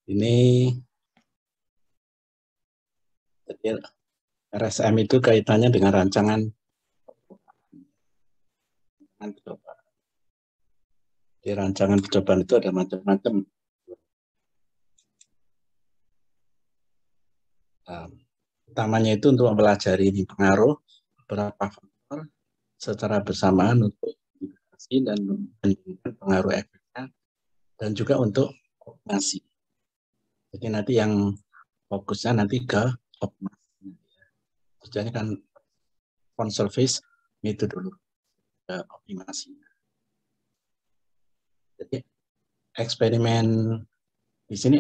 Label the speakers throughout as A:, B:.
A: Ini jadi RSM itu kaitannya dengan rancangan percobaan. Di rancangan percobaan itu ada macam-macam. Utamanya itu untuk mempelajari pengaruh beberapa faktor secara bersamaan untuk identifikasi dan membandingkan pengaruh efeknya dan juga untuk optimasi. Jadi nanti yang fokusnya nanti ke optimasi. Kerjanya kan conservation metodologi ke optimasi. Jadi eksperimen di sini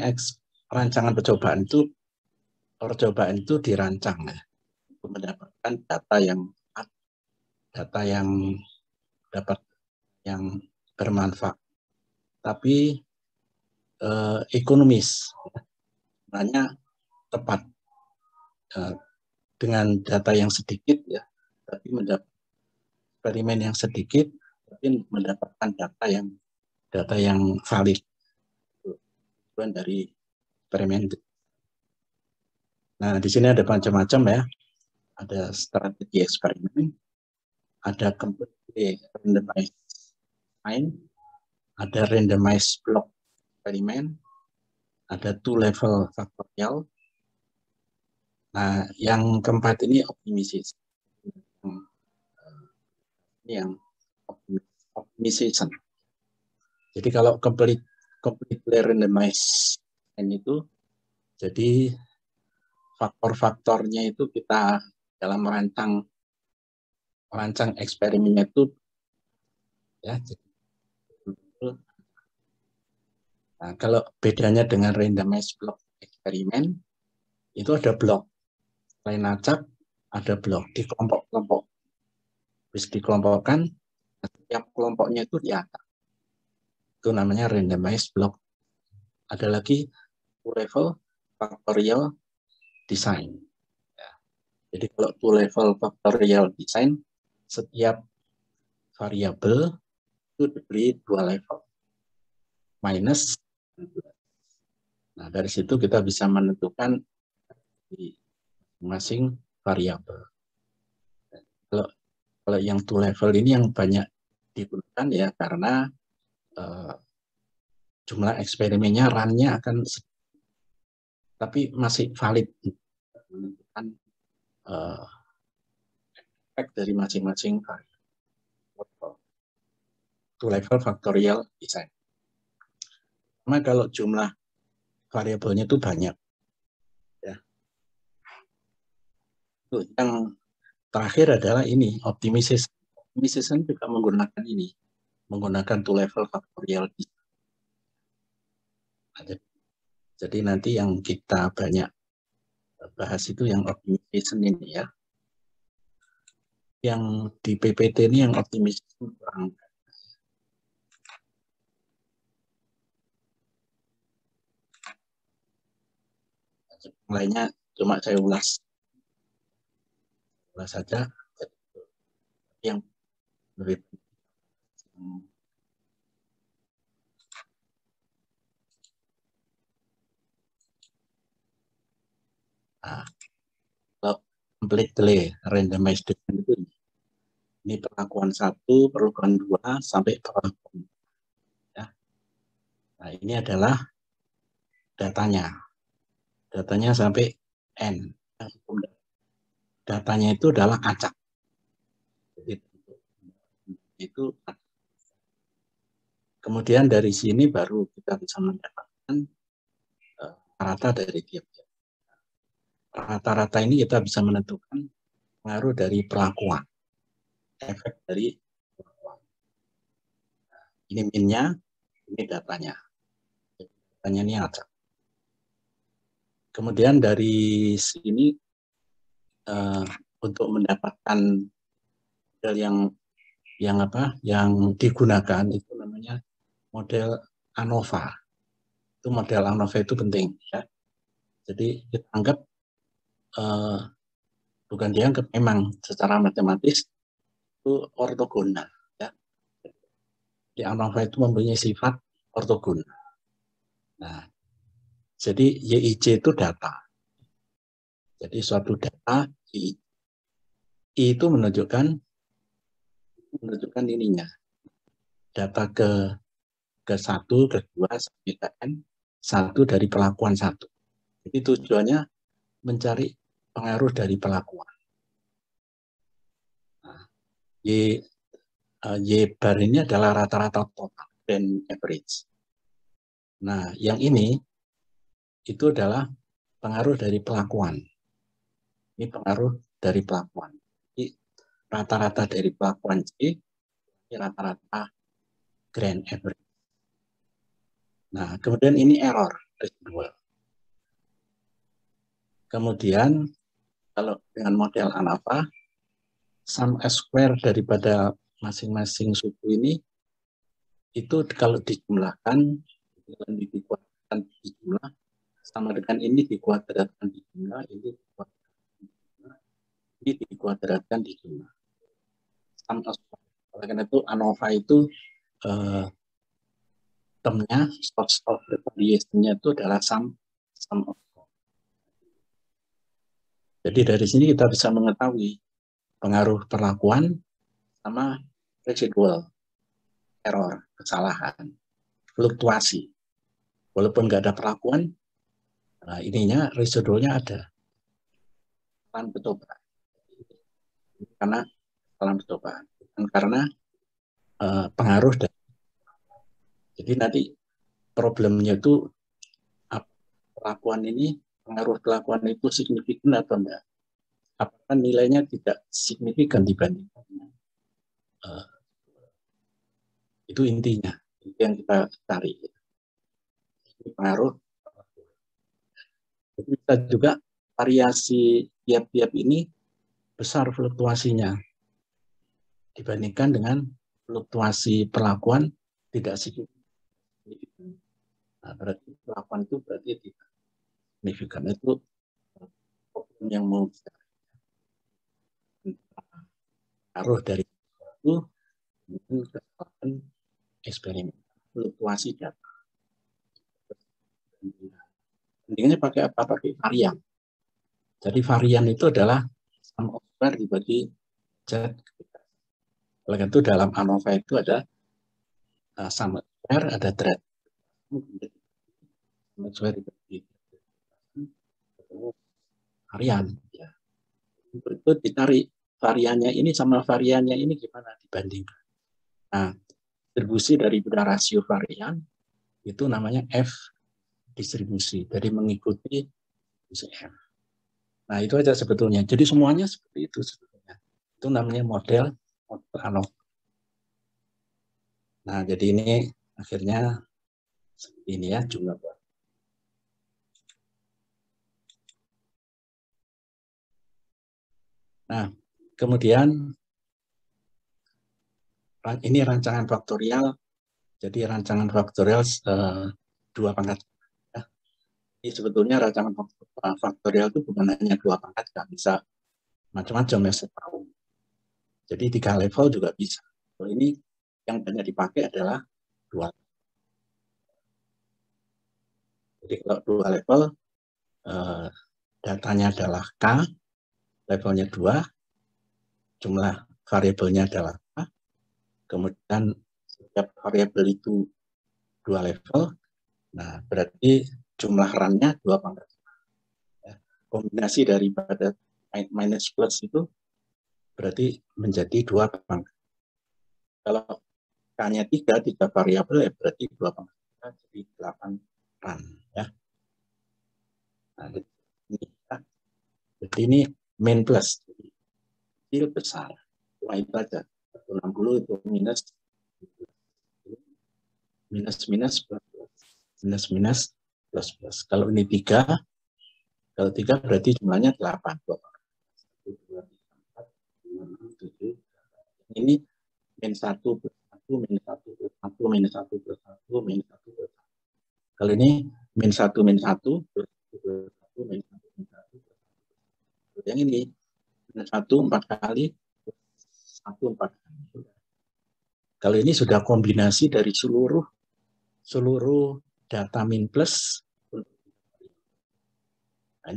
A: rancangan percobaan itu dirancang ya, untuk mendapatkan data yang dapat yang bermanfaat, tapi ekonomis, sebenarnya tepat dengan data yang sedikit ya, tapi mendapat eksperimen yang sedikit, tapi mendapatkan data yang valid dari eksperimen. Nah, di sini ada macam-macam ya. Ada strategi eksperimen, ada completely randomized design, ada randomized block eksperimen, ada two-level factorial. Nah, yang keempat ini optimization. Ini yang optimization. Jadi kalau completely randomized itu, jadi faktor-faktornya itu kita dalam merancang eksperimennya itu ya. Nah, kalau bedanya dengan randomized block eksperimen itu ada blok, selain acak ada blok di kelompok-kelompok. Bisa dikelompokkan, setiap kelompoknya itu diatak. Itu namanya randomized block. Ada lagi two-level factorial design. Ya. Jadi kalau two-level factorial design, setiap variabel itu diberi 2 level. Minus. Nah, dari situ kita bisa menentukan di masing-masing variabel. Kalau yang two-level ini yang banyak digunakan ya karena jumlah eksperimennya run-nya akan tapi masih valid menentukan efek dari masing-masing variabel. Two-level factorial design. Karena kalau jumlah variabelnya itu banyak, ya. Yang terakhir adalah ini optimization. Optimization juga menggunakan two-level factorial design. Jadi nanti yang kita banyak bahas itu yang optimization ini ya. Yang di PPT ini yang optimization kurang. Lainnya cuma saya ulas saja. Yang lebih completely randomized design itu ini perlakuan 1, perlakuan 2 sampai perlakuan ya. Nah, ini adalah datanya. Datanya sampai N. Datanya itu adalah acak. Itu kemudian dari sini baru kita bisa mendapatkan rata dari tiap-tiap. Rata-rata ini kita bisa menentukan pengaruh dari perlakuan, efek dari perlakuan. Ini minnya, ini datanya. Datanya ini acak. Kemudian dari sini untuk mendapatkan model yang digunakan itu namanya model ANOVA. Itu model ANOVA itu penting ya. Jadi kita anggap bukan dianggap, memang secara matematis itu ortogonal ya. Di ANOVA itu mempunyai sifat ortogonal. Nah, Jadi YIC itu data. Jadi suatu data I itu menunjukkan ininya. Data ke 1, ke 2, sampai ke N, 1 dari pelakuan 1. Jadi tujuannya mencari pengaruh dari pelakuan. Nah, Y bar ini adalah rata-rata total dan average. Nah, yang ini itu adalah pengaruh dari pelakuan. Ini pengaruh dari pelakuan. Jadi rata-rata dari pelakuan C, ini rata-rata grand average. Nah, kemudian ini error residual. Kemudian kalau dengan model ANAVA, sum square daripada masing-masing suku ini itu kalau dijumlahkan, dikuadratkan di jumlah, sama dengan ini dikuadratkan di jumlah, ini dikuadratkan di jumlah. Sum square. Oleh karena itu ANOVA itu termnya, source of variation-nya itu adalah sum of. Jadi dari sini kita bisa mengetahui pengaruh perlakuan sama residual error, kesalahan, fluktuasi. Walaupun nggak ada perlakuan, nah ininya residualnya ada. Kesalahan percobaan. Karena kesalahan percobaan. Bukan karena pengaruh dari. Jadi nanti problemnya itu perlakuan ini, pengaruh perlakuan itu signifikan atau enggak? Apakah nilainya tidak signifikan dibandingkan itu intinya, itu yang kita cari. Ini pengaruh. Bisa juga variasi tiap-tiap ini besar fluktuasinya dibandingkan dengan fluktuasi perlakuan tidak signifikan. Nah, berarti perlakuan itu berarti tidak signifikan. Itu problem yang mau pengaruh dari itu mungkin kesalahan eksperimen fluktuasi data. Bandingannya pakai apa? Pakai varian. Jadi varian itu adalah sum of square dibagi Z. Oleh itu dalam ANOVA itu ada sum of square, ada dread. Sum of square dibagi varian. Ya. Itu ditarik variannya ini sama variannya ini gimana dibandingkan. Nah, distribusi dari rasio varian itu namanya F distribusi. Jadi mengikuti F. Nah, itu aja sebetulnya. Jadi semuanya seperti itu sebetulnya. Itu namanya model ANOVA. Nah, jadi ini akhirnya seperti ini ya jumlah. Nah, kemudian ini rancangan faktorial. Jadi rancangan faktorial 2 pangkat. Ya. Jadi sebetulnya rancangan faktorial itu bukan hanya 2 pangkat, nggak bisa macam-macam ya setahu. Jadi 3 level juga bisa. Kalau ini yang banyak dipakai adalah 2. Jadi kalau 2 level, datanya adalah K, levelnya 2, jumlah variabelnya adalah K, kemudian setiap variabel itu 2 level, nah berarti jumlah run-nya 2 pangkat. Ya, kombinasi daripada minus plus itu berarti menjadi 2 pangkat. Kalau K-nya 3 variabel ya berarti 2 pangkat, jadi 8 run. Ya. Nah, jadi ini main plus, jadi kecil besar. Cuma itu aja. 160 itu minus plus plus. Kalau ini 3, kalau 3 berarti jumlahnya 8. 1, 2, 3, 4, 5, 6, 7. Ini min 1 plus 1, min 1 plus 1, min 1 plus 1, min 1 plus 1. Kalau ini min 1 plus 1, min 1 min 1 plus 1. Yang ini min 1 4 kali, 1 4 kali. Kalau ini sudah kombinasi dari seluruh data min plus Nah,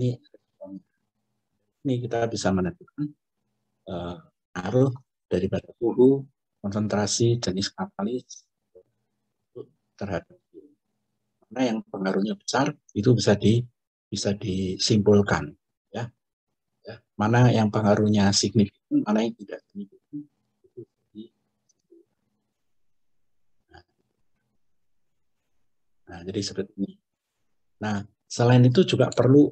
A: ini kita bisa menentukan pengaruh daripada suhu, konsentrasi, jenis katalis terhadap mana yang pengaruhnya besar itu bisa disimpulkan, ya. Mana yang pengaruhnya signifikan, mana yang tidak signifikan. Nah, jadi seperti ini. Nah, selain itu juga perlu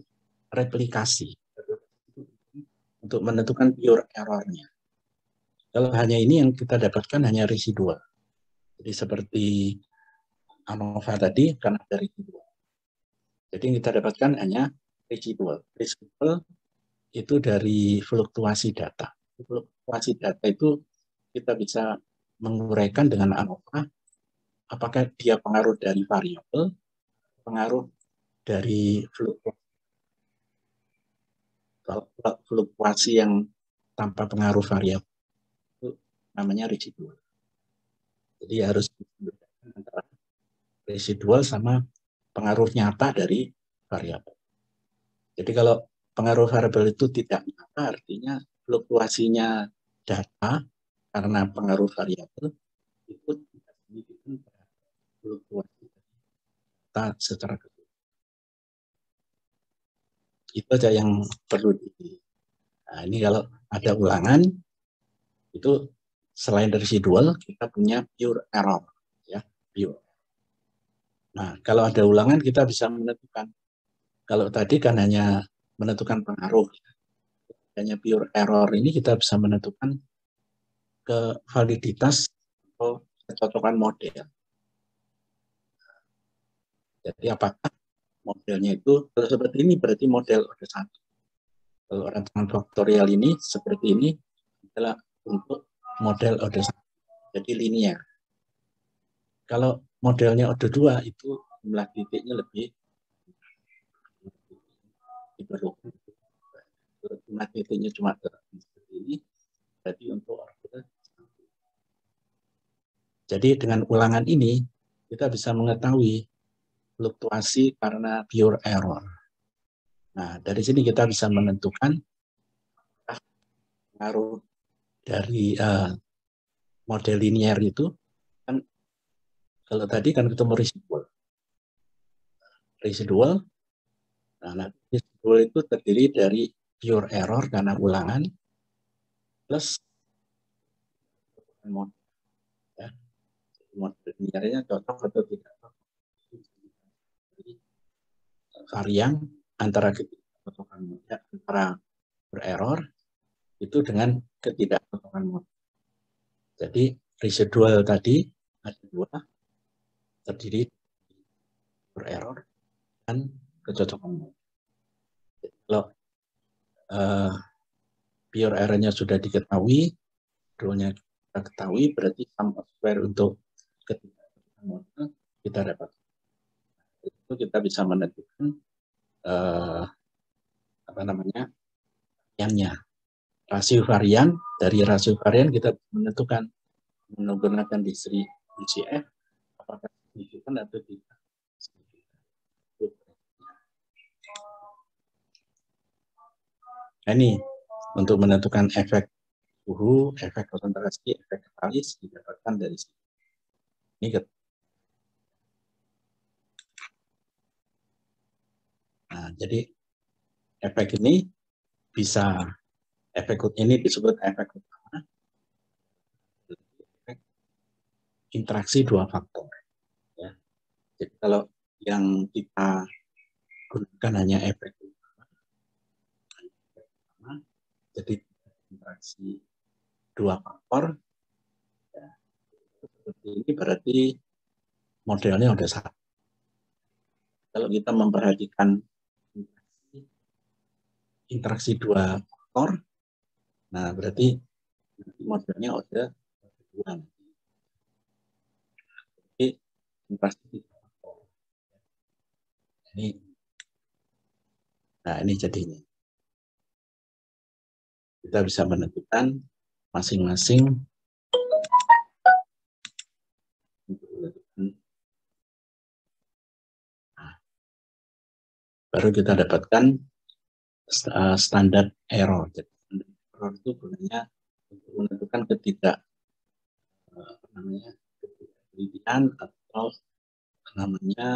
A: replikasi untuk menentukan pure error-nya. Kalau hanya ini yang kita dapatkan hanya residual. Jadi seperti ANOVA tadi karena ada residual. Jadi yang kita dapatkan hanya residual. Residual itu dari fluktuasi data. Fluktuasi data itu kita bisa menguraikan dengan ANOVA apakah dia pengaruh dari variabel, pengaruh dari fluktuasi yang tanpa pengaruh variabel, itu namanya residual. Jadi harus dibedakan antara residual sama pengaruh nyata dari variabel. Jadi kalau pengaruh variabel itu tidak nyata, artinya fluktuasinya data karena pengaruh variabel itu tidak signifikan terhadap fluktuasi data secara keseluruhan. Itu aja yang perlu Nah, ini kalau ada ulangan itu selain residual kita punya pure error, ya, pure. Nah, kalau ada ulangan kita bisa menentukan. Kalau tadi kan hanya menentukan pengaruh, hanya pure error ini kita bisa menentukan ke validitas atau kecocokan model. Jadi apakah modelnya itu kalau seperti ini berarti model order 1. Kalau rancangan faktorial ini seperti ini adalah untuk model order 1. Jadi linear. Kalau modelnya order 2 itu jumlah titiknya lebih diperlukan. Jumlah titiknya cuma seperti ini, berarti untuk order 1. Jadi dengan ulangan ini kita bisa mengetahui fluktuasi karena pure error. Nah, dari sini kita bisa menentukan pengaruh dari model linear itu kan kalau tadi kan ketemu residual. Nah, residual itu terdiri dari pure error karena ulangan plus model, ya. Model linearnya cocok atau tidak. Varian antara ketidakcocokan model antara bererror itu dengan ketidakcocokan model. Jadi residual tadi ada dua, terdiri bererror dan kecocokan model. Jadi kalau pure error-nya sudah diketahui, rule-nya kita ketahui, berarti sum of square untuk ketidakcocokan model kita dapat. Itu kita bisa menentukan apa namanya variannya. Rasio varian, dari rasio varian kita menentukan menggunakan distri UCF apakah signifikan atau tidak. Nah, ini untuk menentukan efek suhu, efek konsentrasi, efek katalis didapatkan dari sini. Ini nah, jadi efek ini bisa efek ini disebut efek utama, efek interaksi dua faktor. Ya. Jadi kalau yang kita gunakan hanya efek utama, jadi interaksi dua faktor, ya, seperti ini berarti modelnya udah satu. Kalau kita memperhatikan interaksi dua faktor, nah berarti modelnya udah dua. Jadi interaksi dua faktor. Nah ini jadinya. Kita bisa menentukan masing-masing untuk menentukan. Nah, baru kita dapatkan standar error. Jadi standar error itu gunanya untuk menentukan ketidaktelitian atau namanya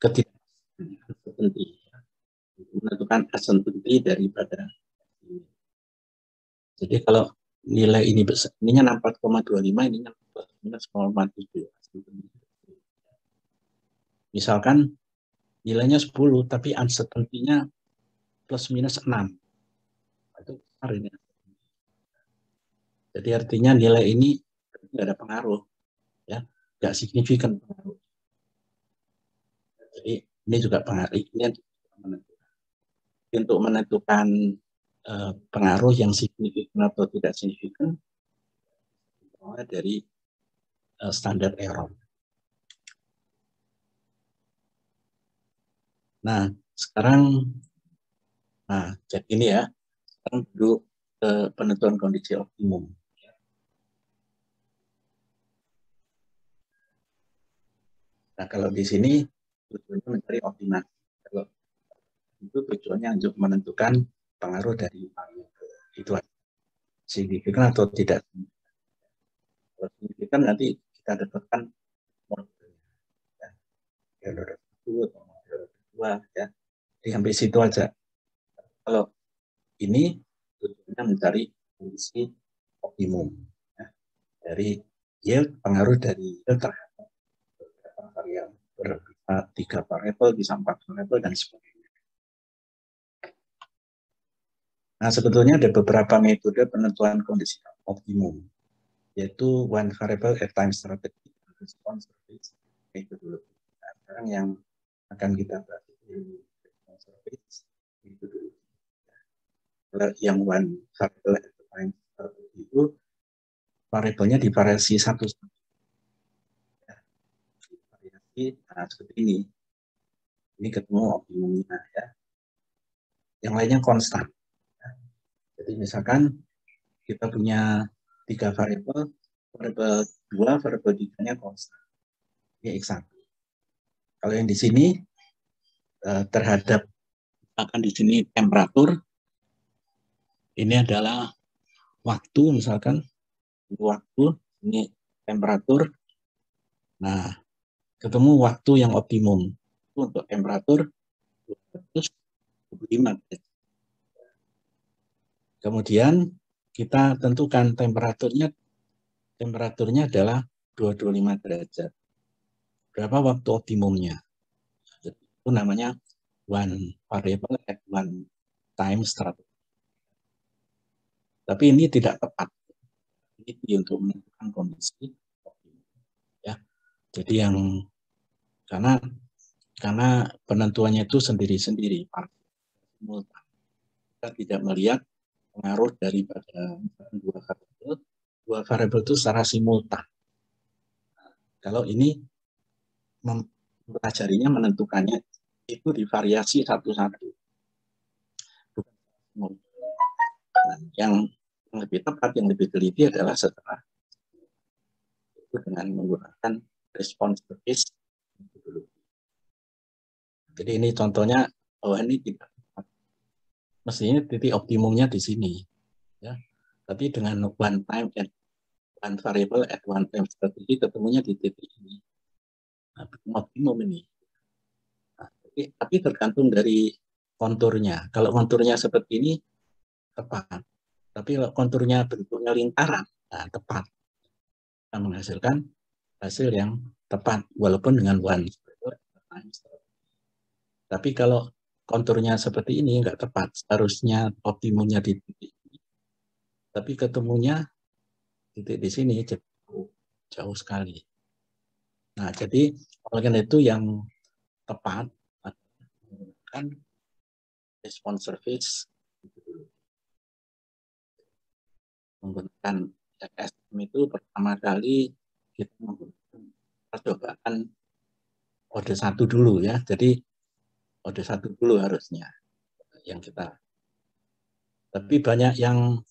A: ketidakpastian, menentukan uncertainty daripada ini. Jadi kalau nilai ininya 4,25, ininya minus 0,7. Misalkan nilainya 10, tapi uncertainty-nya plus minus 6. Itu besar ini. Jadi artinya nilai ini tidak ada pengaruh, ya, tidak signifikan pengaruh. Jadi ini juga pengaruh. Ini untuk menentukan pengaruh yang signifikan atau tidak signifikan dari standar error. Nah, sekarang, jadi ini ya, sekarang duduk penentuan kondisi optimum. Nah, kalau di sini tujuannya mencari optimasi. Kalau itu tujuannya untuk menentukan pengaruh dari itu signifikan atau tidak. Kalau signifikan nanti kita dapatkan model satu atau model dua, ya. Jadi sampai situ aja. Kalau ini tujuannya mencari kondisi optimum, ya, dari yield, pengaruh dari yield terhadap beberapa variabel, 3 variabel, bisa 4 variabel, dan sebagainya. Nah, sebetulnya ada beberapa metode penentuan kondisi optimum, yaitu one variable at time strategy, response service methodology. Nah, sekarang yang akan kita bahas itu response service methodology. Yang one variable at time strategy itu variabelnya divariasi satu. Variasi, seperti ini. Ini ketemu optimumnya, ya. Yang lainnya konstan. Jadi misalkan kita punya 3 variabel, variabel 2, variabel 3-nya konstan. Ini X1. Kalau yang di sini terhadap akan di sini temperatur, ini adalah waktu, misalkan waktu, ini temperatur. Nah, ketemu waktu yang optimum itu untuk temperatur 225. Kemudian kita tentukan temperaturnya adalah 225 derajat. Berapa waktu optimumnya? Itu namanya one variable at one time strategy. Tapi ini tidak tepat. Ini untuk menentukan kondisi optimum, ya. Jadi karena penentuannya itu sendiri-sendiri, kita tidak melihat pengaruh daripada dua variabel itu secara simultan. Kalau ini mempelajarinya, menentukannya itu divariasi satu-satu. Yang lebih tepat, yang lebih teliti adalah setelah itu dengan menggunakan response service. Jadi ini contohnya, ini tidak tepat. Mestinya titik optimumnya di sini, ya. Tapi dengan one time and one variable at one time strategi ketemunya di titik ini. Nah, optimum ini. Nah, tapi tergantung dari konturnya. Kalau konturnya seperti ini, tepat. Tapi kalau konturnya bentuknya lingkaran, nah, tepat. Kita menghasilkan hasil yang tepat, walaupun dengan one. Tapi kalau konturnya seperti ini, nggak tepat. Harusnya optimumnya di titik ini. Tapi ketemunya titik di sini jauh sekali. Nah, jadi oleh karena itu yang tepat menggunakan response service, menggunakan FSM itu pertama kali kita menggunakan percobaan orde 1 dulu, ya. Jadi orde 1 dulu harusnya yang kita. Tapi banyak yang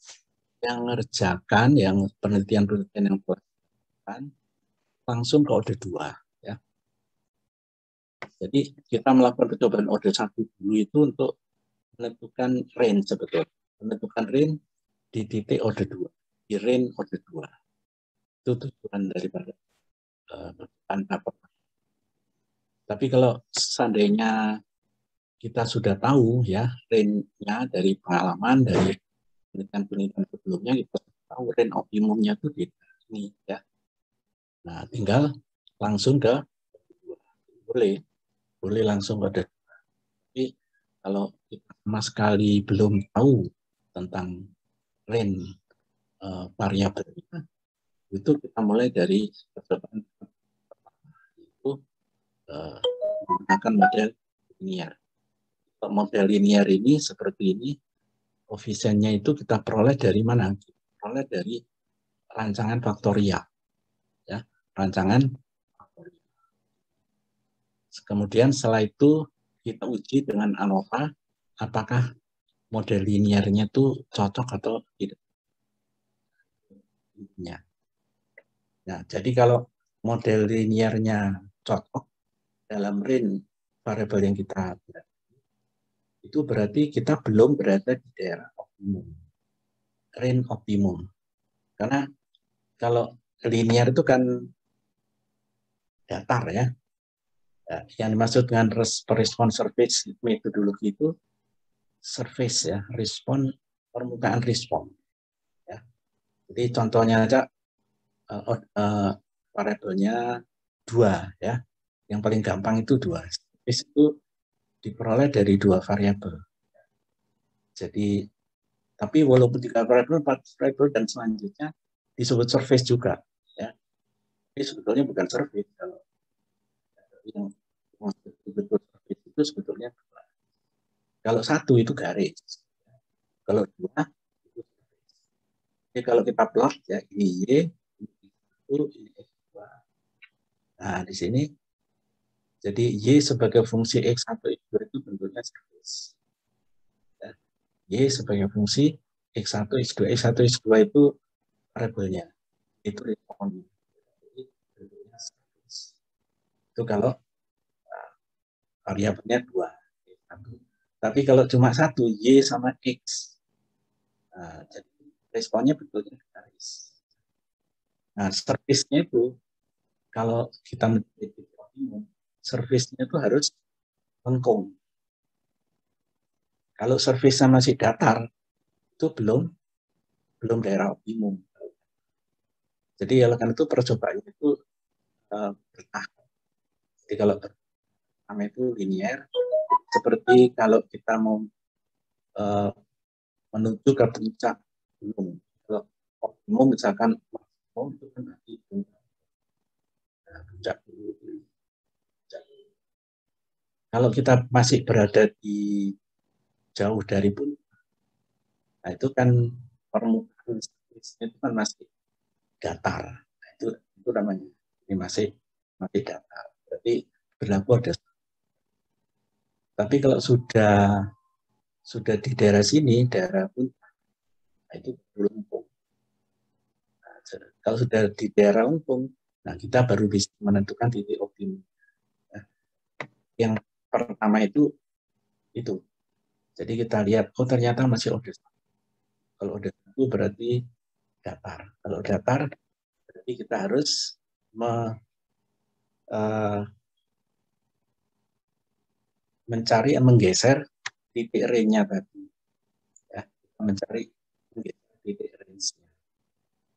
A: ngerjakan, yang penelitian-penelitian yang dilakukan langsung ke orde 2, ya. Jadi kita melakukan percobaan orde 1 dulu itu untuk menentukan range sebetulnya. Menentukan range di titik OD2, di range OD2. Itu tujuan daripada apa. Tapi kalau seandainya kita sudah tahu ya range-nya dari pengalaman, dari penelitian-penelitian sebelumnya, kita tahu range optimumnya itu di sini ya. Nah, tinggal langsung ke boleh langsung ke. Tapi kalau kita sama sekali belum tahu tentang range variabel itu kita mulai dari percobaan itu menggunakan model linear. Model linear ini seperti ini, koefisiennya itu kita peroleh dari mana? Kita peroleh dari rancangan faktorial, ya, rancangan faktorial. Kemudian setelah itu kita uji dengan ANOVA, apakah model linearnya itu cocok atau tidak. Nah, jadi kalau model linearnya cocok dalam range variabel yang kita itu berarti kita belum berada di daerah optimum, range optimum. Karena kalau linear itu kan datar ya. Yang dimaksud dengan respon surface metodologi itu surface ya, respon permukaan respon. Ya. Jadi contohnya aja variabelnya 2 ya. Yang paling gampang itu 2. Surface itu diperoleh dari 2 variabel. Jadi tapi walaupun 3 variabel, 4 variabel dan selanjutnya disebut surface juga ya. Tapi sebetulnya bukan surface kalau yang betul surface itu sebetulnya kalau 1 itu garis. Kalau 2 itu surface. Jadi kalau kita plot ya ini Y, ini X2. Nah, di sini jadi Y sebagai fungsi X1, X2 itu bentuknya surface. Ya. Y sebagai fungsi X1, X2. X1, X2 itu variabelnya. Itu respon. Jadi bentuknya surface. Itu kalau variabelnya 2. Tapi kalau cuma 1, Y sama X. Nah, jadi responnya bentuknya garis. Nah, surface-nya itu kalau kita meneliti optimum, surface-nya itu harus lengkung. Kalau surface-nya masih datar, itu belum daerah optimum. Jadi oleh itu percobaan itu bertahap. Jadi kalau pertama itu linear, seperti kalau kita mau menuju ke puncak gunung. Kalau optimum misalkan maksimum itu kan nanti puncak gunung. Kalau kita masih berada di jauh dari puncak, nah itu kan permukaan surface-nya itu kan masih datar. Nah, itu namanya ini masih datar. Berarti berlaku ada. Tapi kalau sudah di daerah sini, daerah puncak, nah itu lempung. Nah, kalau sudah di daerah lempung, nah kita baru bisa menentukan titik optimum. Nah, yang pertama itu. Jadi kita lihat, oh ternyata masih OD1. Kalau OD1 berarti datar. Kalau datar, berarti kita harus mencari, menggeser titik range-nya tadi. Ya, mencari menggeser titik range-nya.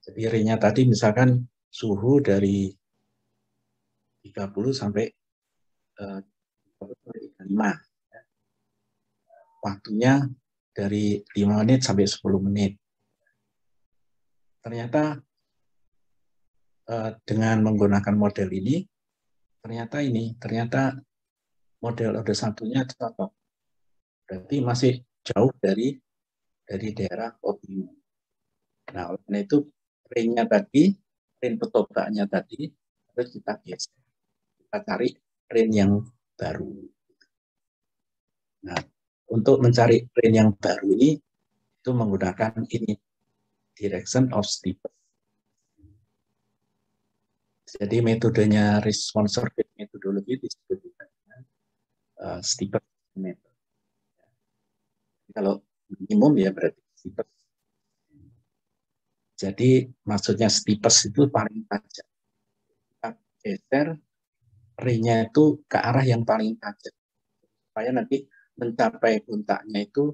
A: Jadi range-nya tadi misalkan suhu dari 30 sampai 35. Waktunya dari 5 menit sampai 10 menit. Ternyata dengan menggunakan model ini, ternyata model OD1-nya cocok. Berarti masih jauh dari daerah optimum. Nah, oleh karena itu range-nya tadi, range petobaknya tadi harus kita geser. Kita cari range yang baru. Nah, untuk mencari range yang baru ini itu menggunakan ini direction of steepest. Jadi metodenya response surface metodologi disebut dengan steepest method. Kalau minimum ya berarti steepest. Jadi maksudnya steepest itu paling tajam. Kita geser ray-nya itu ke arah yang paling tajam. Supaya nanti mencapai puncaknya itu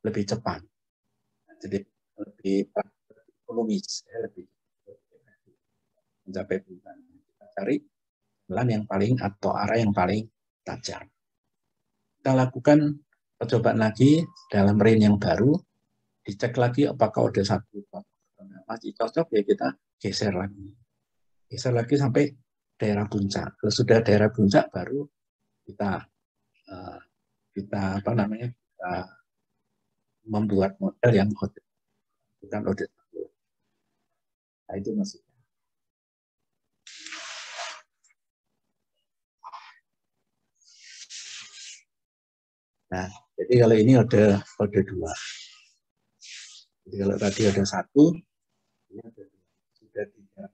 A: lebih cepat. Jadi lebih ekonomis, ya, lebih mencapai puncaknya. Kita cari jalan yang paling atau arah yang paling tajam. Kita lakukan percobaan lagi dalam range yang baru, dicek lagi apakah udah satu masih cocok ya kita geser lagi sampai daerah puncak. Kalau sudah daerah puncak baru kita apa namanya kita membuat model yang bukan OD. Nah, itu maksudnya. Nah, jadi kalau ini kode 2. Jadi kalau tadi ada 1, ini ada 2. Sudah 3.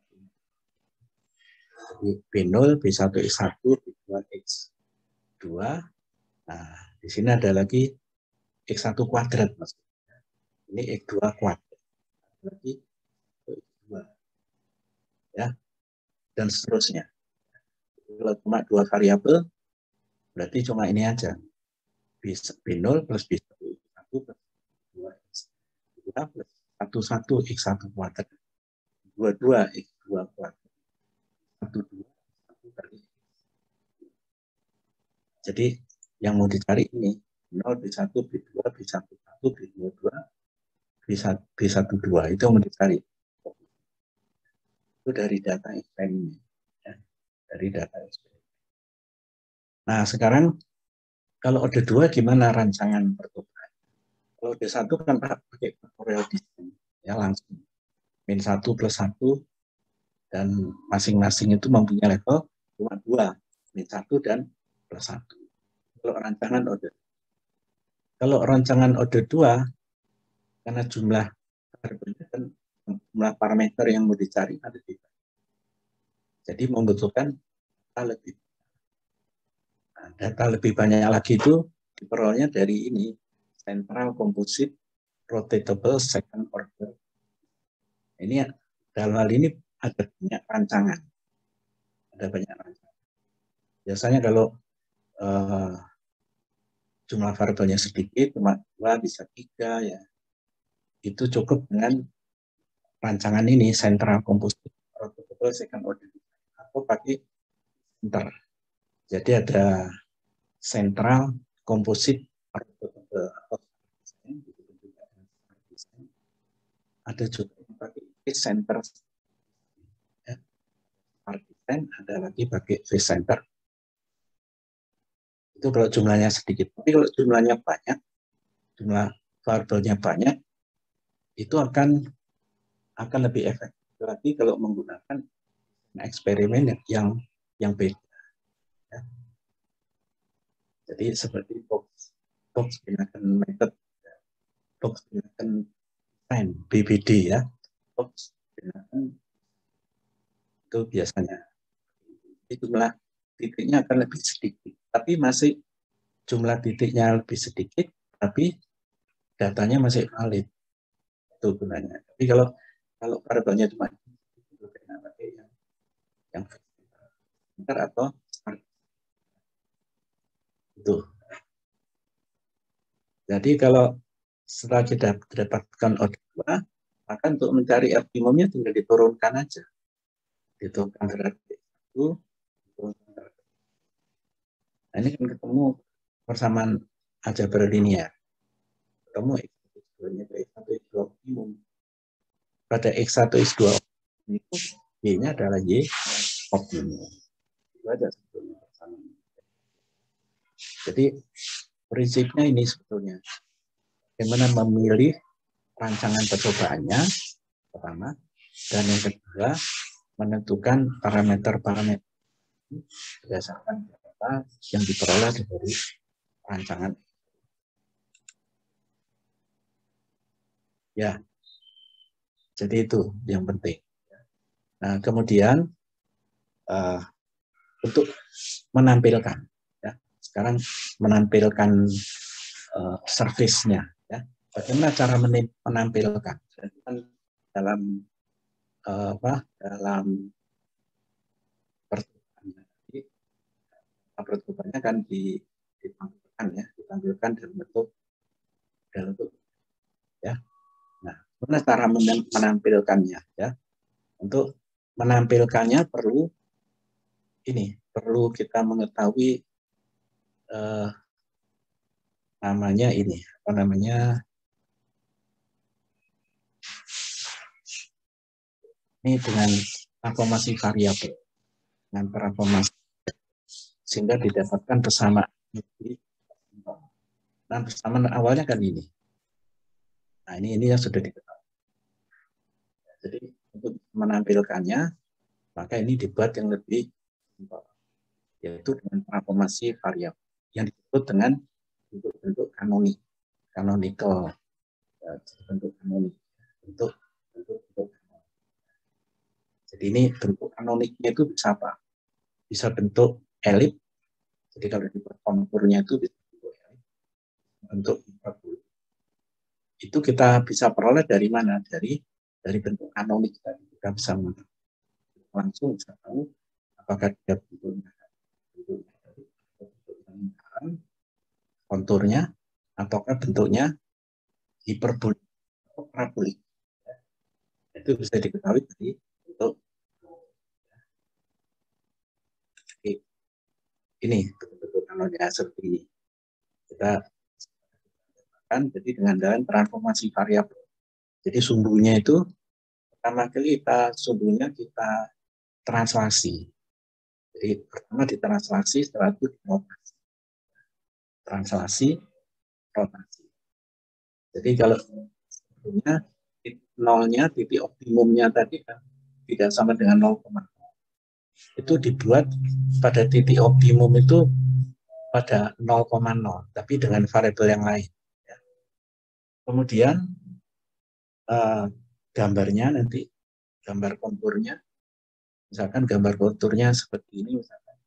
A: Jadi B0, B1, X1, B2, X2. Nah, di sini ada lagi X1 kuadrat, maksudnya. Ini X2 kuadrat. Lagi X2. Ya, dan seterusnya. Kalau cuma 2 variabel, berarti cuma ini aja. B0 plus B1 X1 plus 2 X2 plus 1 X1 kuadrat. 22 X2 kuadrat. 12 1 kali. Jadi yang mau dicari ini 0, B1, B2, B11, B22, B12. Itu yang mau dicari. Itu dari data eksperimen. Ya, dari data eksperimen. Nah, sekarang kalau ada 2 gimana rancangan percobaan? Kalau ada 1 kan pakai factorial design. Ya, langsung. Min 1 plus 1 dan masing-masing itu mempunyai level cuma 2. Min 1 dan plus 1. Kalau rancangan ode 2, karena jumlah parameter yang mau dicari ada di. Jadi membutuhkan data lebih banyak lagi itu diperolehnya dari ini, Central Composite Rotatable Second Order. Ini dalam hal ini ada banyak rancangan. Biasanya kalau jumlah variabelnya sedikit, cuma 2 bisa 3 ya. Itu cukup dengan rancangan ini, Central Composite Rotatable Second Order. Atau pakai center. Jadi ada Central Composite Rotatable. Ada juga yang pakai center. Ya. Ada lagi pakai face center. Itu kalau jumlahnya sedikit. Tapi kalau jumlahnya banyak, jumlah variabelnya banyak, itu akan lebih efektif lagi kalau menggunakan eksperimen yang beda. Ya. Jadi seperti box method, box design, BBD ya. Box itu biasanya. Jumlah titiknya akan lebih sedikit. Tapi masih jumlah titiknya lebih sedikit, tapi datanya masih valid. Itu gunanya. Tapi kalau variabelnya cuma yang filter atau itu. Jadi kalau setelah kita dapatkan O2, maka untuk mencari optimumnya tinggal diturunkan aja. Diturunkan derajat itu. Nah, ini kan ketemu persamaan aljabar linear. Ketemu X1, X2 optimum. Pada X1, X2 itu Y-nya adalah Y optimum. Itu aja sebetulnya persamaan. Jadi prinsipnya ini sebetulnya. Bagaimana memilih rancangan percobaannya, pertama. Dan yang kedua, menentukan parameter-parameter berdasarkan data yang diperoleh dari rancangan. Ya, jadi itu yang penting. Nah, kemudian untuk menampilkan, ya, sekarang menampilkan service-nya. Ya. Bagaimana cara menampilkan? Dalam dalam percobaan percobaannya kan ditampilkan dalam bentuk ya. Nah, bagaimana cara menampilkannya ya? Untuk menampilkannya perlu kita mengetahui namanya ini dengan transformasi variabel, dengan transformasi sehingga didapatkan persamaan. Nah, persamaan awalnya kan ini. Nah, ini yang sudah diketahui. Jadi untuk menampilkannya, maka ini dibuat yang lebih simpel, yaitu dengan transformasi variabel yang disebut dengan bentuk canonical, bentuk kanonik, bentuk. Jadi ini bentuk kanoniknya itu bisa apa? Bisa bentuk elip. Jadi kalau dibuat konturnya itu bisa bentuk elip, bentuk hiperbola. Itu kita bisa peroleh dari mana? Dari bentuk kanonik tadi. Kita bisa langsung bisa tahu apakah dia bentuknya lingkaran, konturnya, ataukah bentuknya hiperbolik atau parabolik. Itu bisa diketahui dari bentuk ini, bentuk kanonnya seperti ini. Kita jadi dengan jalan transformasi variabel. Jadi sumbunya itu pertama kali sumbunya kita translasi. Jadi pertama ditranslasi, setelah itu dirotasi. Translasi, rotasi. Jadi kalau sebetulnya nolnya, titik optimumnya tadi kan tidak sama dengan 0,0. Itu dibuat pada titik optimum itu pada 0,0, tapi dengan variabel yang lain. Kemudian gambarnya nanti, gambar konturnya, misalkan gambar konturnya seperti ini, misalkan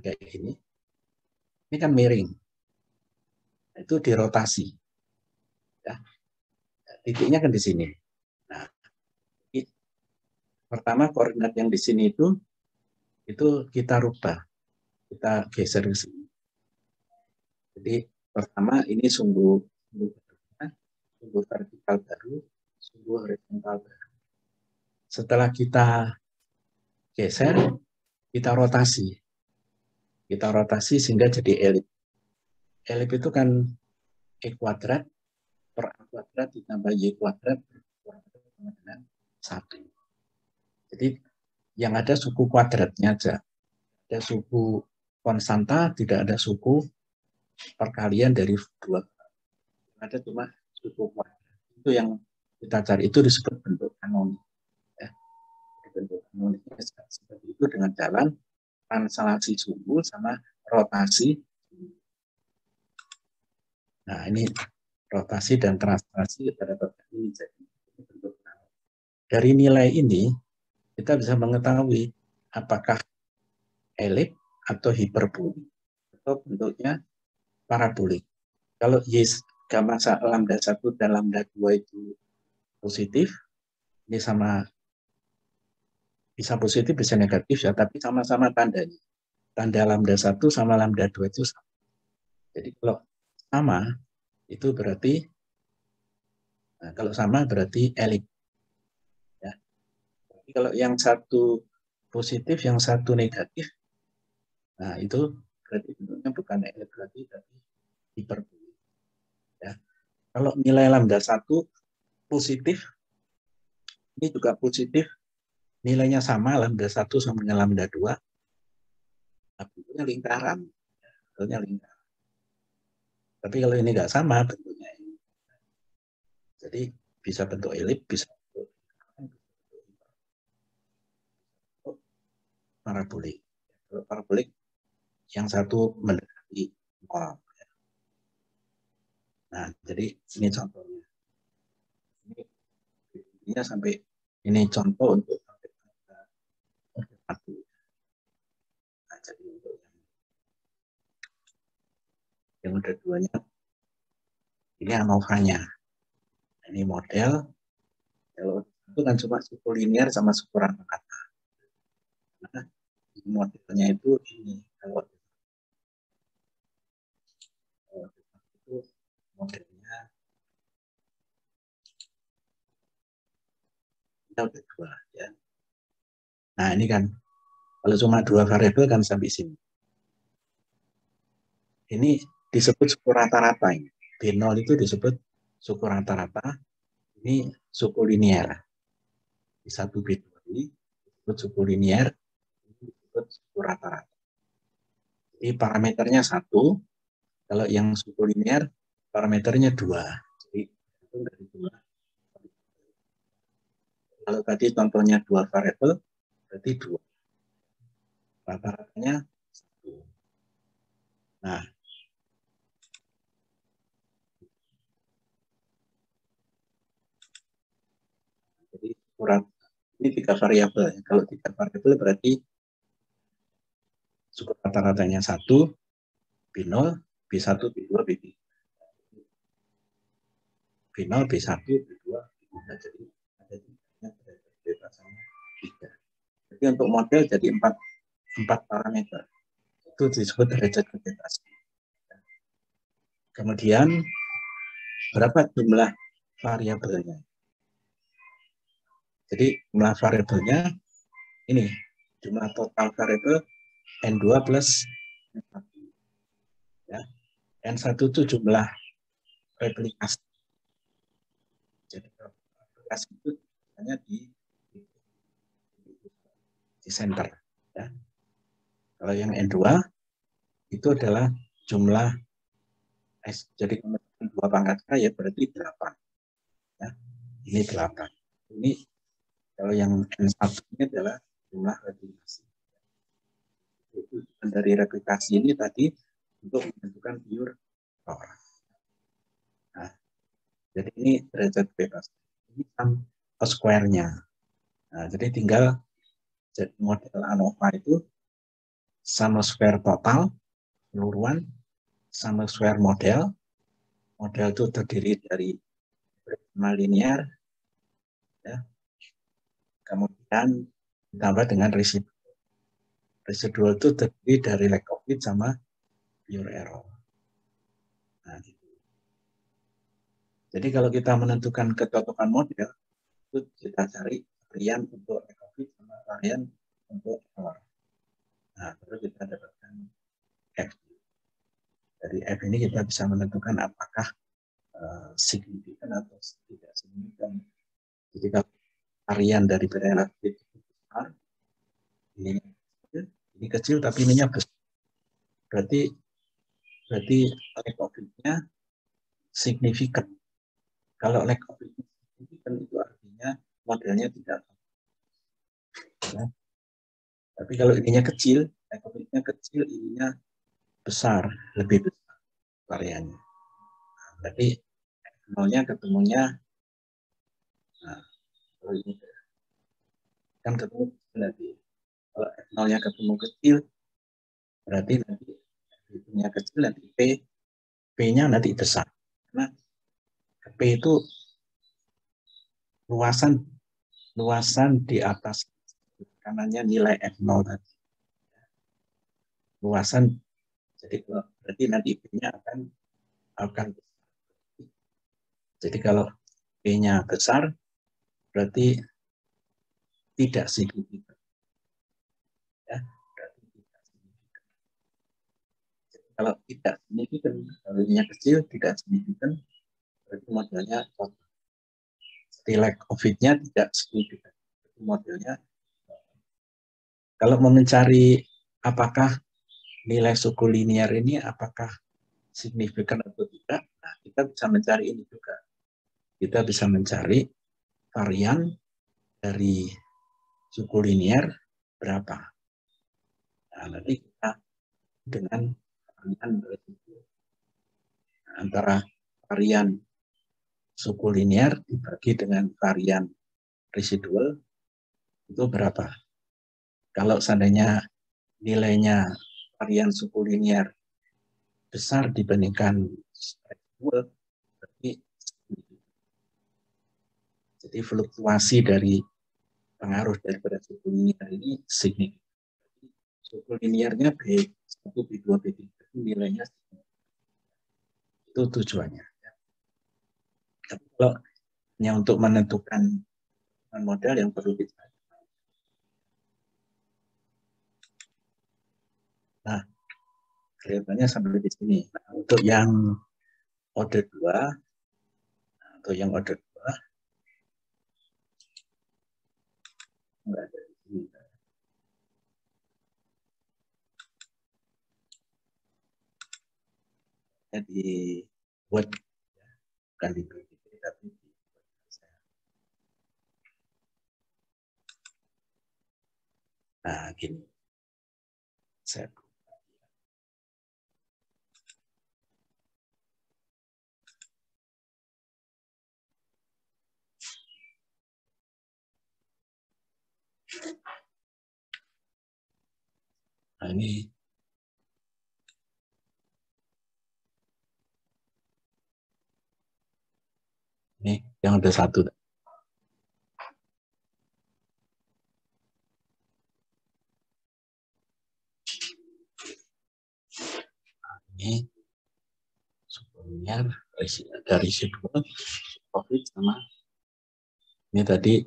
A: kayak gini. Ini kan miring, itu dirotasi. Ya. Titiknya kan di sini. Nah, pertama koordinat yang di sini itu kita rubah, kita geser ke sini. Jadi pertama ini sumbu vertikal baru, sumbu horizontal baru. Setelah kita geser, kita rotasi. Kita rotasi sehingga jadi elip. Elip itu kan E kuadrat per A kuadrat ditambah Y kuadrat sama dengan 1. Jadi yang ada suku kuadratnya aja. Ada suku konstanta, tidak ada suku perkalian dari 2. Ada cuma suku kuadrat. Itu yang kita cari, itu disebut bentuk kanonik. Ya. Bentuk kanoniknya seperti itu dengan jalan translasi sumbu sama rotasi. Nah, ini rotasi dan translasi kita dapat ini jadi bentuk. Dari nilai ini kita bisa mengetahui apakah elip atau hiperbolik atau bentuknya parabolik. Kalau Y gamma lambda 1 dan lambda 2 itu positif, ini sama, bisa positif bisa negatif ya, tapi sama-sama tandanya. Tanda lambda 1 sama lambda 2 itu sama. Jadi kalau sama itu berarti, nah, kalau sama berarti elip. Ya. Tapi kalau yang satu positif, yang satu negatif, nah itu berarti bentuknya bukan elip lagi, tapi hiperbolik. Ya. Kalau nilai lambda 1 positif, ini juga positif, nilainya sama, lambda 1 sama dengan lambda 2, bentuknya lingkaran. Bentuknya lingkaran. Tapi kalau ini nggak sama, bentuknya ini. Jadi bisa bentuk elip, bisa bentuk parabolik. Kalau parabolik, yang satu mendekati 0. Nah, jadi ini contohnya. Ini sampai ini contoh untuk satu. Nah, jadi untuk yang udah duanya. Ini ANOVA-nya. Ini model. Kalau itu kan cuma suku linear sama suku rata-rata. Nah, modelnya itu ini. Kalau itu modelnya kita udah dua ya. Nah ini kan kalau cuma dua variabel kan sampai sini. Ini disebut suku rata-rata ini. B0 itu disebut suku rata-rata. Ini suku linear. B1, B2 ini disebut suku linear. Ini disebut suku rata-rata. Jadi parameternya 1. Kalau yang suku linear parameternya 2. Jadi itu dari 2. Kalau tadi contohnya 2 variabel, berarti 2. Rata-ratanya 1. Nah, jadi ukuran ini 3 variabel. Kalau 3 variabel berarti suku rata-ratanya 1, B0, B1, B2, B3. B0, B1, B2, B3. Jadi ada 3-nya bebasanya 3. Jadi untuk model jadi 4 parameter. Itu disebut derajat kebebasan. Kemudian berapa jumlah variabelnya? Jadi jumlah variabelnya ini, jumlah total variabel N2 plus N1. Ya. N1 itu jumlah replikasi. Jadi replikasi itu hanya di center. Ya. Kalau yang N2 itu adalah jumlah S. Jadi 2 pangkat K ya berarti 8. Ya. Ini 8. Ini kalau yang N1 ini adalah jumlah replikasi. Itu dari replikasi ini tadi untuk menentukan pure power. Nah, jadi ini derajat bebas. Ini sum square-nya. Nah, jadi tinggal jadi model ANOVA itu sum square total keseluruhan, sum square model. Model itu terdiri dari prisma linear, ya. Kemudian ditambah dengan residual. Residual itu terdiri dari lack of fit sama pure error. Nah, gitu. Jadi kalau kita menentukan kecocokan model, itu kita cari varian untuk lack of fit sama varian untuk error. Nah, baru kita dapatkan F. Dari F ini kita bisa menentukan apakah signifikan atau tidak signifikan. Jadi kalau varian dari relatif itu besar, ini kecil tapi ininya besar. Berarti lack of fit-nya signifikan. Kalau lack of fit-nya signifikan itu artinya modelnya tidak. Ya. Tapi kalau ininya kecil, lack of fit-nya kecil, ininya besar, lebih besar variannya. Nah, berarti nolnya ketemunya, nah, kalau ini kan ketemu nanti. Kalau F0-nya ketemu kecil, berarti nanti F-nya kecil, nanti P-nya nanti besar. Karena P itu luasan di atas kanannya nilai F0 tadi. Luasan, jadi berarti nanti P-nya akan besar. Jadi kalau P-nya besar, berarti tidak signifikan. Ya, berarti tidak signifikan. Jadi kalau tidak signifikan, kalau ininya kecil, tidak signifikan, berarti modelnya total. Jadi lack of fit-nya tidak signifikan. Berarti modelnya. Kalau mau mencari apakah nilai suku linear ini apakah signifikan atau tidak, nah, kita bisa mencari ini juga. Kita bisa mencari varian dari suku linear berapa. Nah, nanti kita dengan varian antara varian suku linear dibagi dengan varian residual itu berapa. Kalau seandainya nilainya varian suku linear besar dibandingkan residual, jadi fluktuasi dari pengaruh daripada suku linear ini signifikan. Suku linearnya B1, B2, B3 nilainya itu tujuannya. Tapi kalau hanya untuk menentukan modal yang perlu kita. Nah, kelihatannya sampai di sini. Nah, untuk yang order 2, atau yang order 2, enggak ada di sini. Jadi buat bukan di PPT, tapi di saya. Nah, gini. Saya nah, ini yang ada satu. Ini sukunya dari residual, profit sama ini tadi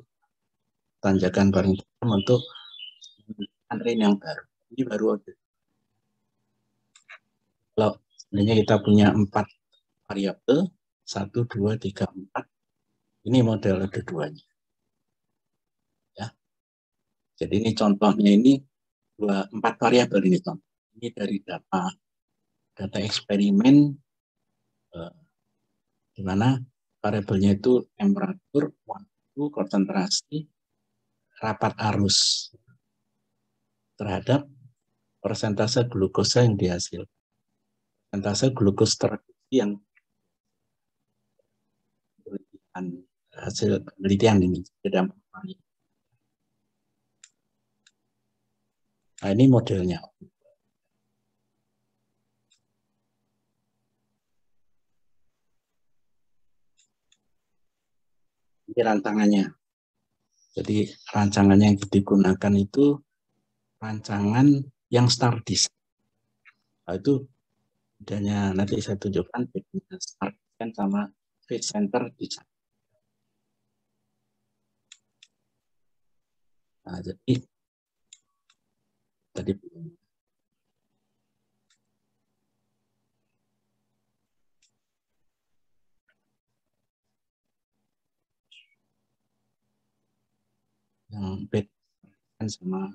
A: tanjakan paling dalam untuk range yang baru. Ini baru ada. Kalau sebenarnya kita punya 4 variabel, 1, 2, 3, 4. Ini model ada 2-nya. Ya. Jadi ini contohnya ini 4 variabel ini contoh. Ini dari data eksperimen di mana variabelnya itu temperatur, waktu, konsentrasi, rapat arus terhadap persentase glukosa yang dihasilkan. Persentase glukosa terreduksi yang hasil penelitian ini. Nah, ini modelnya. Ini rancangannya. Jadi rancangannya yang digunakan itu rancangan yang start design. Nah, itu adanya nanti saya tunjukkan start design sama fit center design. Nah, jadi tadi yang fit sama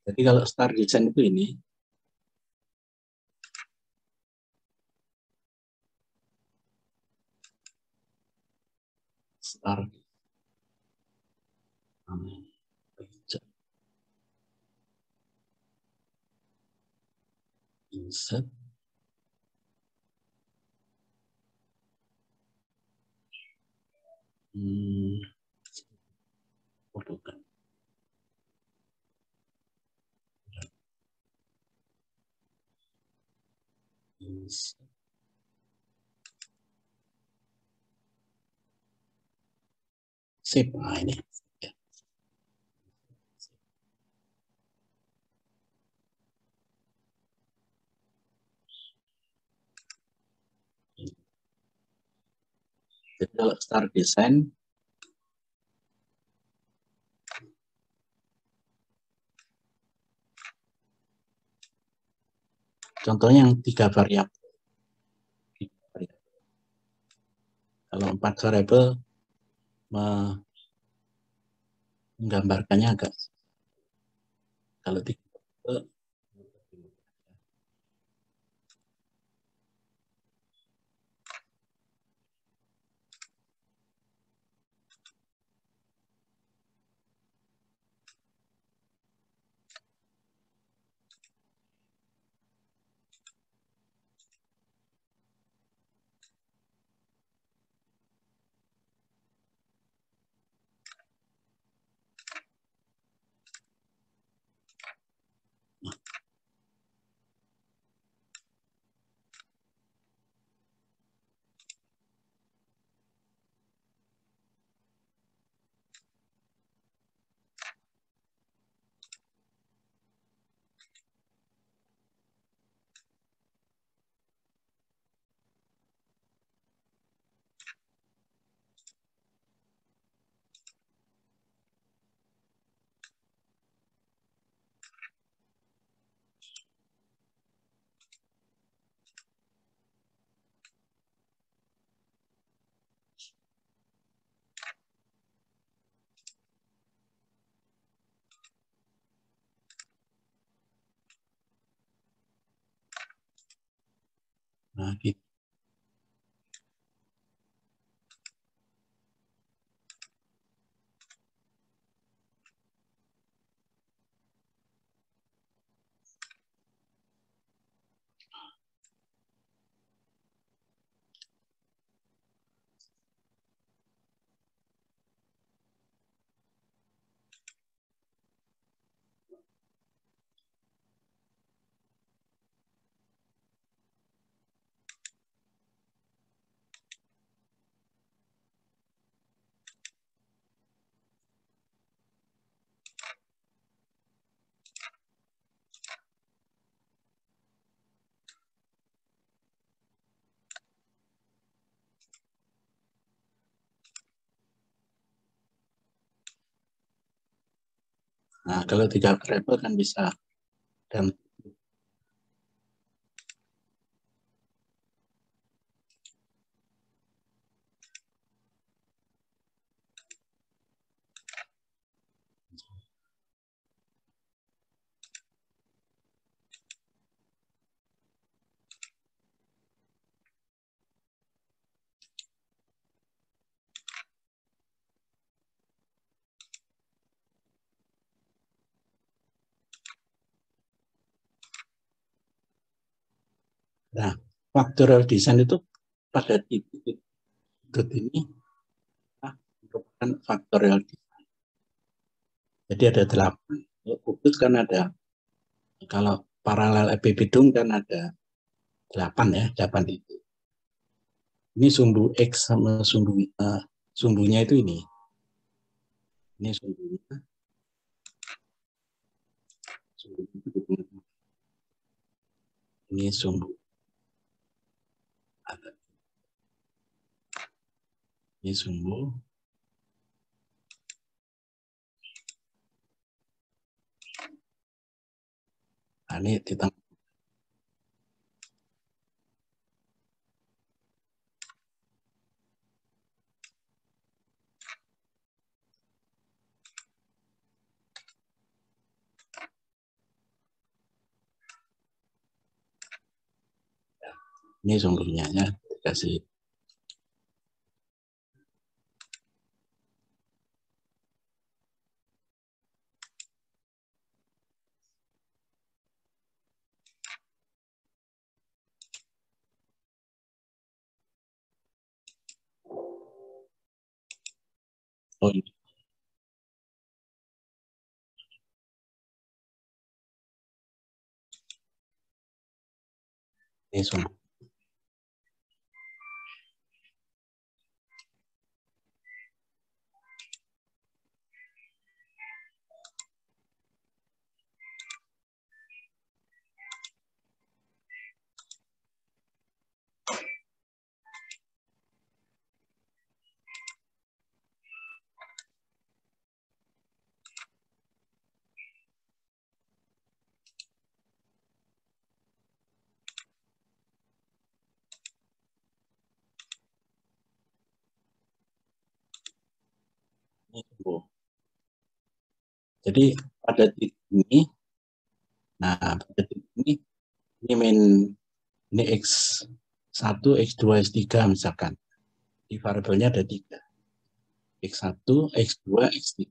A: jadi kalau start design itu ini start insert bukan insert. Sip, nah ini ya. Jadi kalau start design contohnya yang 3 variabel. Kalau 4 variabel menggambarkannya agak kalau 3 variabel Nah, gitu. Nah, kalau 3 variabel kan bisa. Dan nah, factorial design itu pada titik ini merupakan factorial design. Jadi ada 8. Kalau kubus kan ada, kalau paralel epibidum kan ada 8 ya, 8 titik. Ini sumbu X sama sumbunya itu ini. Ini sumbunya. Ini sumbu. Ini sumbu. Nah, ini ditambah. Ini sumbunya ya, dikasih. Oh, ini sumbu. Ini sumbu. Jadi pada titik ini, nah pada titik ini main, ini X1, X2, X3 misalkan. Di variabelnya ada 3. X1, X2, X3.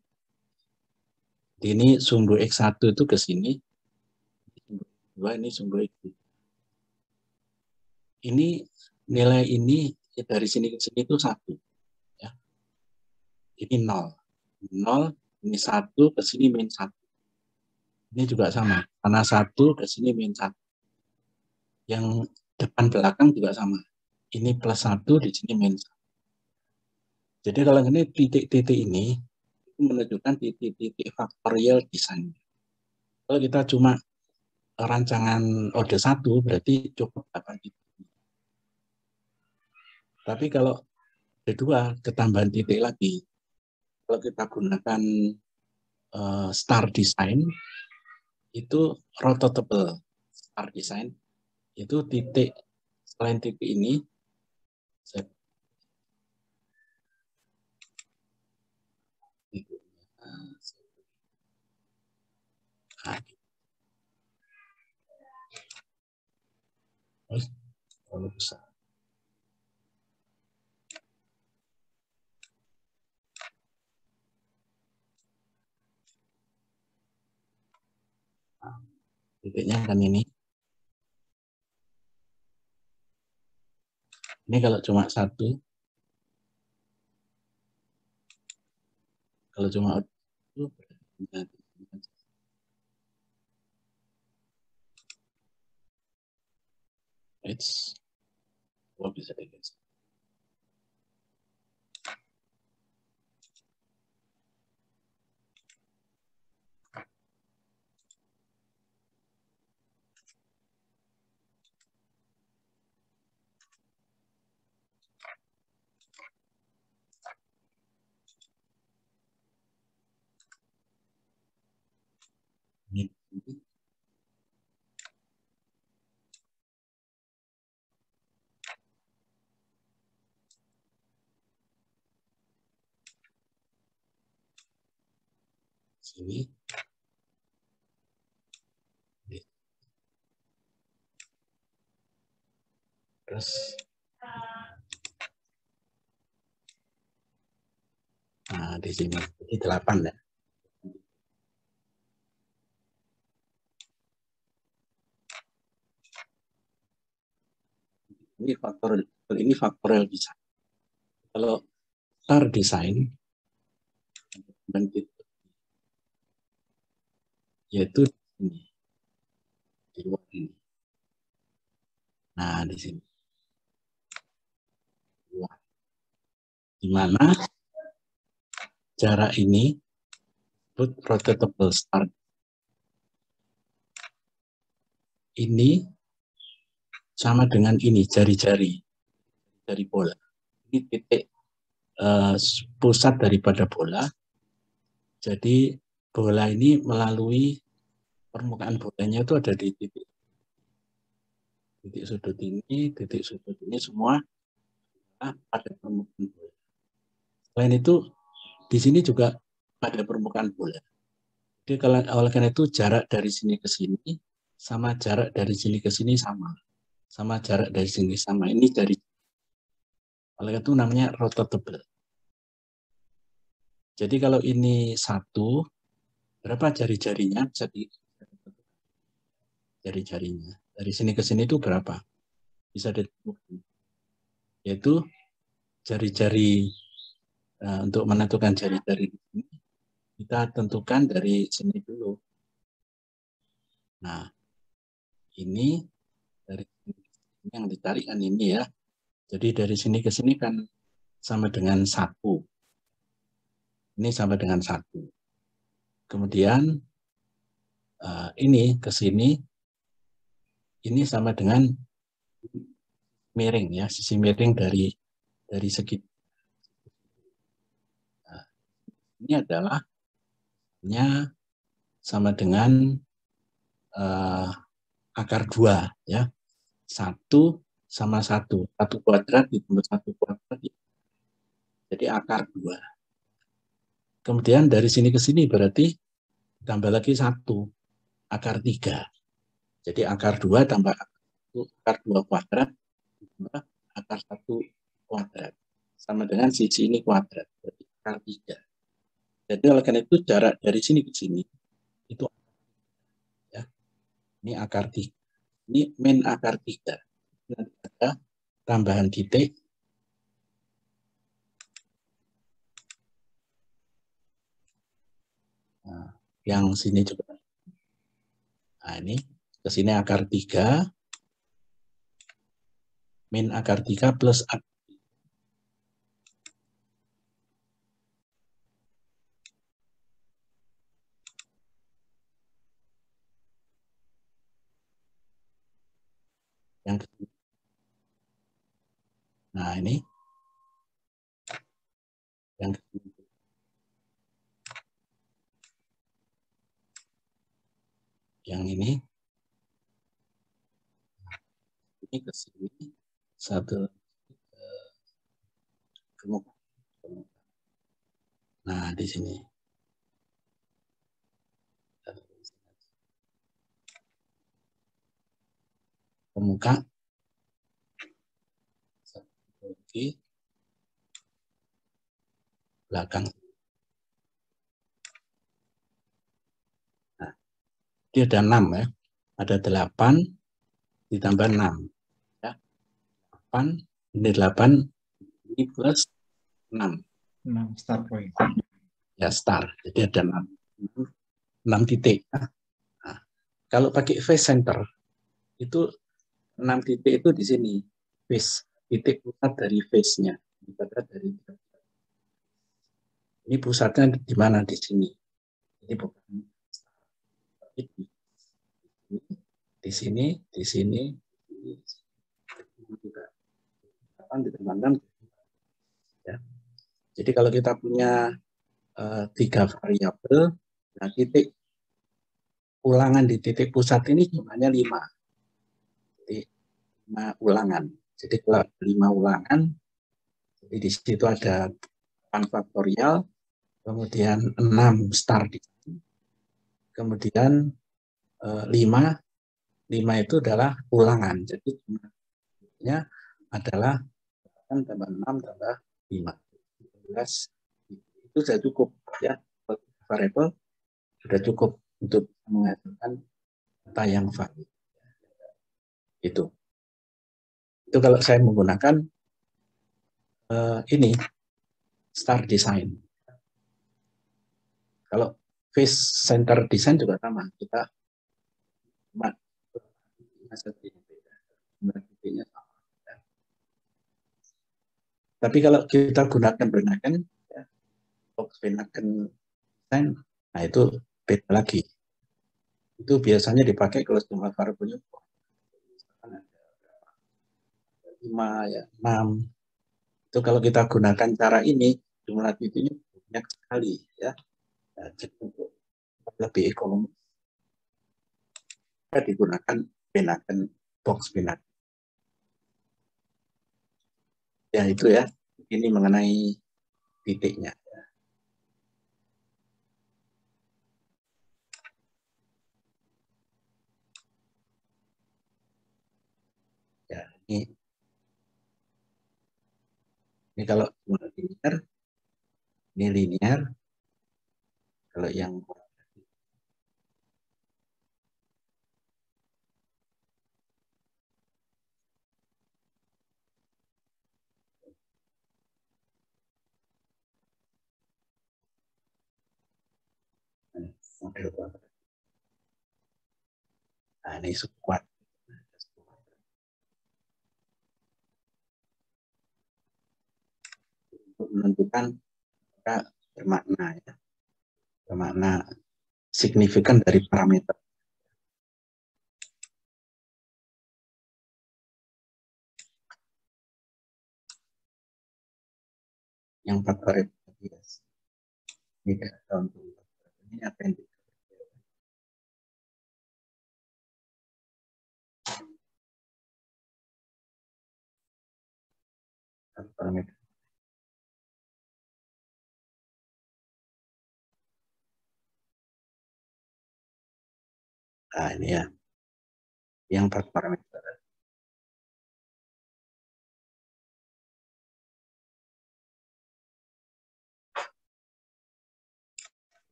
A: Jadi ini sumbu X1 itu ke sini. Sumbu X2 ini sumbu X3. Ini nilai ini dari sini ke sini itu 1. Ya. Ini 0. 0, ini 1, ke sini min 1. Ini juga sama. Karena 1, ke sini min 1. Yang depan belakang juga sama. Ini plus 1, di sini min 1. Jadi kalau ini titik-titik ini itu menunjukkan titik-titik faktorial design. Kalau kita cuma rancangan orde 1 berarti cukup 8 titik. Tapi kalau kedua ketambahan titik lagi, kalau kita gunakan star design itu rotatable star design itu titik selain titik ini terlalu besar. Nah, titiknya kan ini. Ini kalau cuma satu, kalau cuma itu it's bisa dikasih. Ini sini. Terus nah di sini ini 8 ya. Ini faktorial bisa. Kalau star design dan yaitu ini di luar ini. Nah di sini di mana jarak ini rotatable star ini sama dengan ini jari-jari dari bola. Ini titik pusat daripada bola. Jadi bola ini melalui permukaan bolanya itu ada di titik sudut ini semua pada permukaan bola. Selain itu di sini juga pada permukaan bola. Jadi kalau oleh karena itu jarak dari sini ke sini sama jarak dari sini ke sini sama jarak dari sini sama. Ini dari oleh karena itu namanya rotatable. Jadi kalau ini satu, berapa jari-jarinya? Jadi jari-jarinya dari sini ke sini itu berapa? Bisa ditentukan. Yaitu jari-jari untuk menentukan jari-jari ini kita tentukan dari sini dulu. Nah, ini dari sini yang ditarikan ini ya. Jadi dari sini ke sini kan sama dengan 1. Ini sama dengan 1. Kemudian ini ke sini ini sama dengan miring ya, sisi miring dari segi. Nah, ini adalah sama dengan akar 2 ya. 1 sama 1. 1 kuadrat ditambah 1 kuadrat. Jadi akar 2. Kemudian dari sini ke sini berarti tambah lagi 1. Akar 3. Jadi akar 2 tambah akar 2 kuadrat tambah akar 1 kuadrat. Sama dengan sisi ini kuadrat. Berarti akar 3. Jadi oleh karena itu jarak dari sini ke sini itu ya. Ini akar 3. Ini min akar 3. Nanti ada tambahan titik. Nah, yang sini juga. Nah, ini ke sini akar 3 min akar 3 plus akar 3. Yang ke sini. Nah, ini yang ke sini. Yang ini ke sini 1 permukaan. Nah, di sini. Permukaan. di belakang. Nah, dia ada 6 ya. Ada 8 ditambah 6. Ya. 8, ini 8, ini plus 6.
B: 6 start point.
A: Ya, start. Jadi ada 6 titik. Nah, kalau pakai face center, itu 6 titik itu di sini. Face, titik pusat dari face-nya. Ini pusatnya di mana? Di sini. Ini bukan di sini, di sini, juga. Ya. Jadi kalau kita punya 3 variabel, nah titik ulangan di titik pusat ini jumlahnya 5. Jadi 5 ulangan. Jadi kalau 5 ulangan, jadi di situ ada 8 faktorial, kemudian 6 start, kemudian 5 itu adalah ulangan. Jadi jumlahnya adalah 8 tambah 6 tambah 5. 11. Itu sudah cukup ya. Variabel sudah cukup untuk menghasilkan data yang valid. Itu kalau saya menggunakan ini star design. Kalau face center design juga sama, kita tapi kalau kita gunakan box Benaken design, nah itu beda lagi. Itu biasanya dipakai kalau jumlah variabelnya 5 ya 6. Itu kalau kita gunakan cara ini, jumlah titiknya banyak sekali ya. Nah, jadi untuk lebih ekonomis, kita digunakan Benaken box Benaken. Ya itu ya, ini mengenai titiknya. Ya, ini kalau linear, ini linear. Kalau yang model kuadrat. Nah, ini sekuat. Untuk menentukan apakah bermakna ya. Bermakna signifikan dari parameter. Yang 4 variabel bias. Ini apa yang parameter. Nah, ini ya. Yang 4 parameter.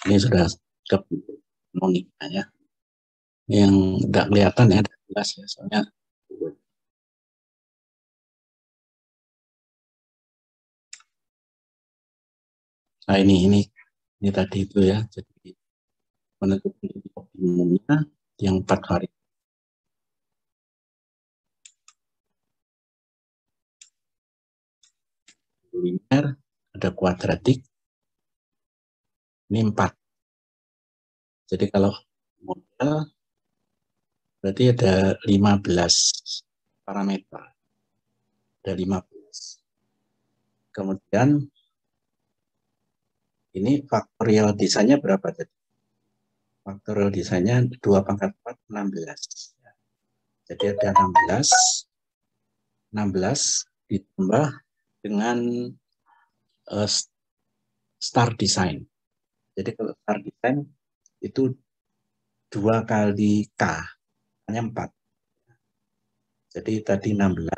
A: Ini sudah ke moniknya ya. Yang nggak kelihatan ya, jelas ya, soalnya nah ini tadi itu ya. Jadi menentukan optimumnya yang 4 variabel. Linear, ada kuadratik, ini 4. Jadi kalau model berarti ada 15 parameter. Ada 15. Kemudian ini faktorial desainnya berapa tadi? Faktorial desainnya 2 pangkat 4, 16. Jadi ada 16 ditambah dengan star design. Jadi kalau star design itu 2 kali K, hanya 4. Jadi tadi 16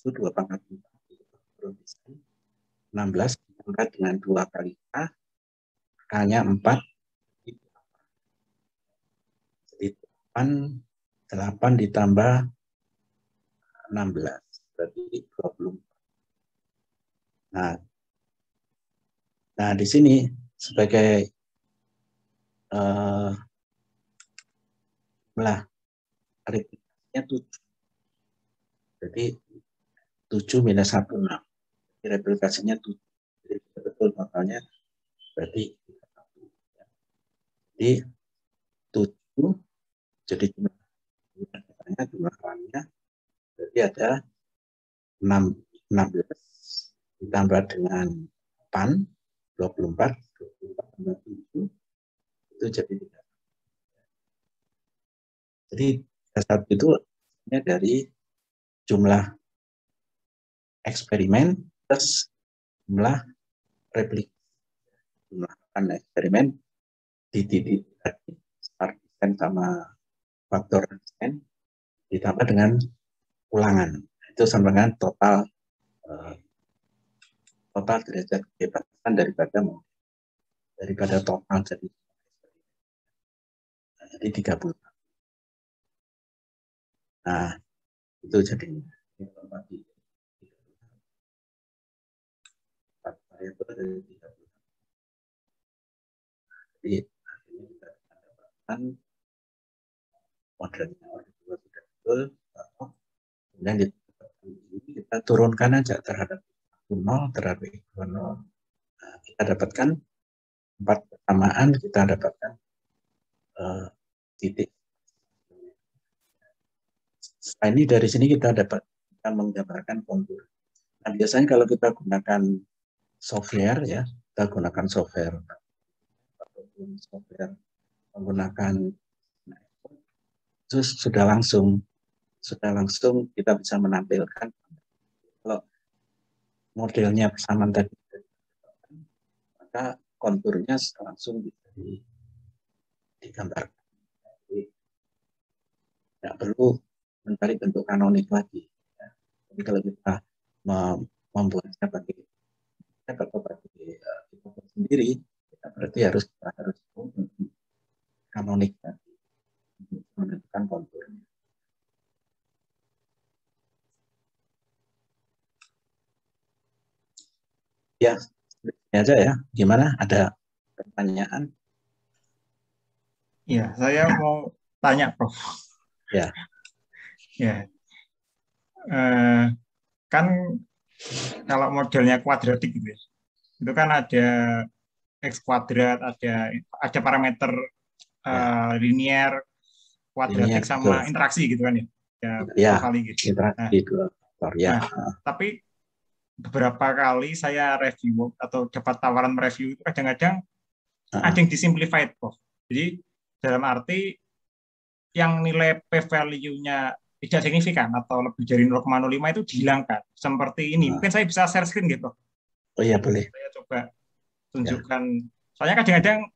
A: itu 2 pangkat 4. 16 ditambah dengan 2 kali K, K-nya 4. Jadi 8 ditambah 16, berarti 24. Nah, di sini sebagai jumlah replikasinya 7. Jadi 7 minus 1, 6. Jadi replikasinya 7. Jadi betul totalnya berarti 31. Jadi 7, jadi jumlah orangnya berarti ada 16 ditambah dengan 8, 24 tambah 7, itu jadi 31. Jadi 31 itu dari jumlah eksperimen plus jumlah replikasi. Jumlah eksperimen di start design sama faktor design ditambah dengan ulangan. Itu sama dengan total derajat kebebasan daripada total jadi 30. Nah, itu jadinya. Jadi akhirnya kita dapatkan modelnya sudah betul. Kemudian kita turunkan aja terhadap 0 terhadap x2 0. Nah, kita dapatkan 4 persamaan, kita dapatkan titik. Setelah ini dari sini kita menggambarkan kontur. Nah, biasanya kalau kita gunakan software ya, kita gunakan software menggunakan itu sudah langsung kita bisa menampilkan kalau modelnya persamaan tadi, maka konturnya langsung bisa digambarkan. Jadi tidak perlu mencari bentuk kanonik lagi. Jadi kalau kita membuatnya bagi sendiri, kita berarti harus kanonik tadi untuk menentukan konturnya. Ya, ini aja ya. Gimana? Ada pertanyaan?
B: Iya, saya mau tanya, Prof.
A: Ya.
B: Ya. Kan kalau modelnya kuadratik gitu ya, itu kan ada x kuadrat, ada parameter linear, kuadratik, sama interaksi gitu kan ya.
A: Ya,
B: kali gitu.
A: interaksi dua faktor ya.
B: Tapi beberapa kali saya review atau dapat tawaran mereview itu kadang-kadang ada yang disimplified, Prof. Jadi dalam arti yang nilai p-value-nya tidak signifikan atau lebih dari 0,05 itu dihilangkan. Seperti ini. Mungkin saya bisa share screen gitu.
A: Oh iya, boleh.
B: Saya coba tunjukkan. Ya. Soalnya kadang-kadang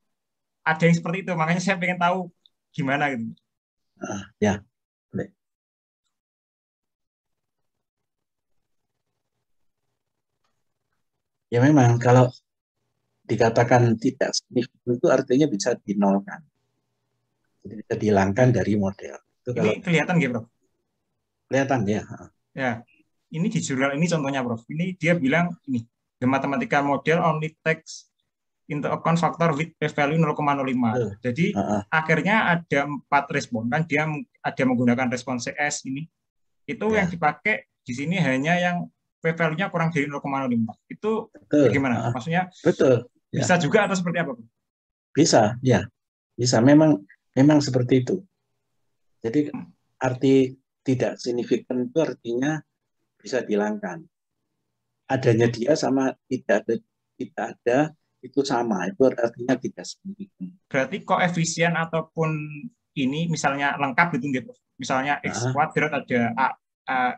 B: ada yang seperti itu. Makanya saya pengen tahu gimana gitu.
A: Ya, boleh. Ya memang kalau dikatakan tidak signifikan itu artinya bisa dinolkan. Jadi bisa dihilangkan dari model. Itu
B: ini kalau kelihatan gitu, Prof?
A: Kelihatan ya.
B: Ya, ini di jurnal ini contohnya, Prof. Ini dia bilang ini, the mathematical model only takes into account factor with p-value 0,05. Jadi akhirnya ada 4 respon kan, dia ada menggunakan respon CS ini. Itu yang dipakai di sini hanya yang p-value-nya kurang dari 0,05. Itu bagaimana? Maksudnya
A: betul.
B: Bisa juga atau seperti apa?
A: Bisa, ya. Bisa, memang seperti itu. Jadi arti tidak signifikan itu artinya bisa dihilangkan. Adanya dia sama tidak ada itu sama, itu artinya tidak signifikan.
B: Berarti koefisien ataupun ini misalnya lengkap gitu, misalnya x kuadrat ada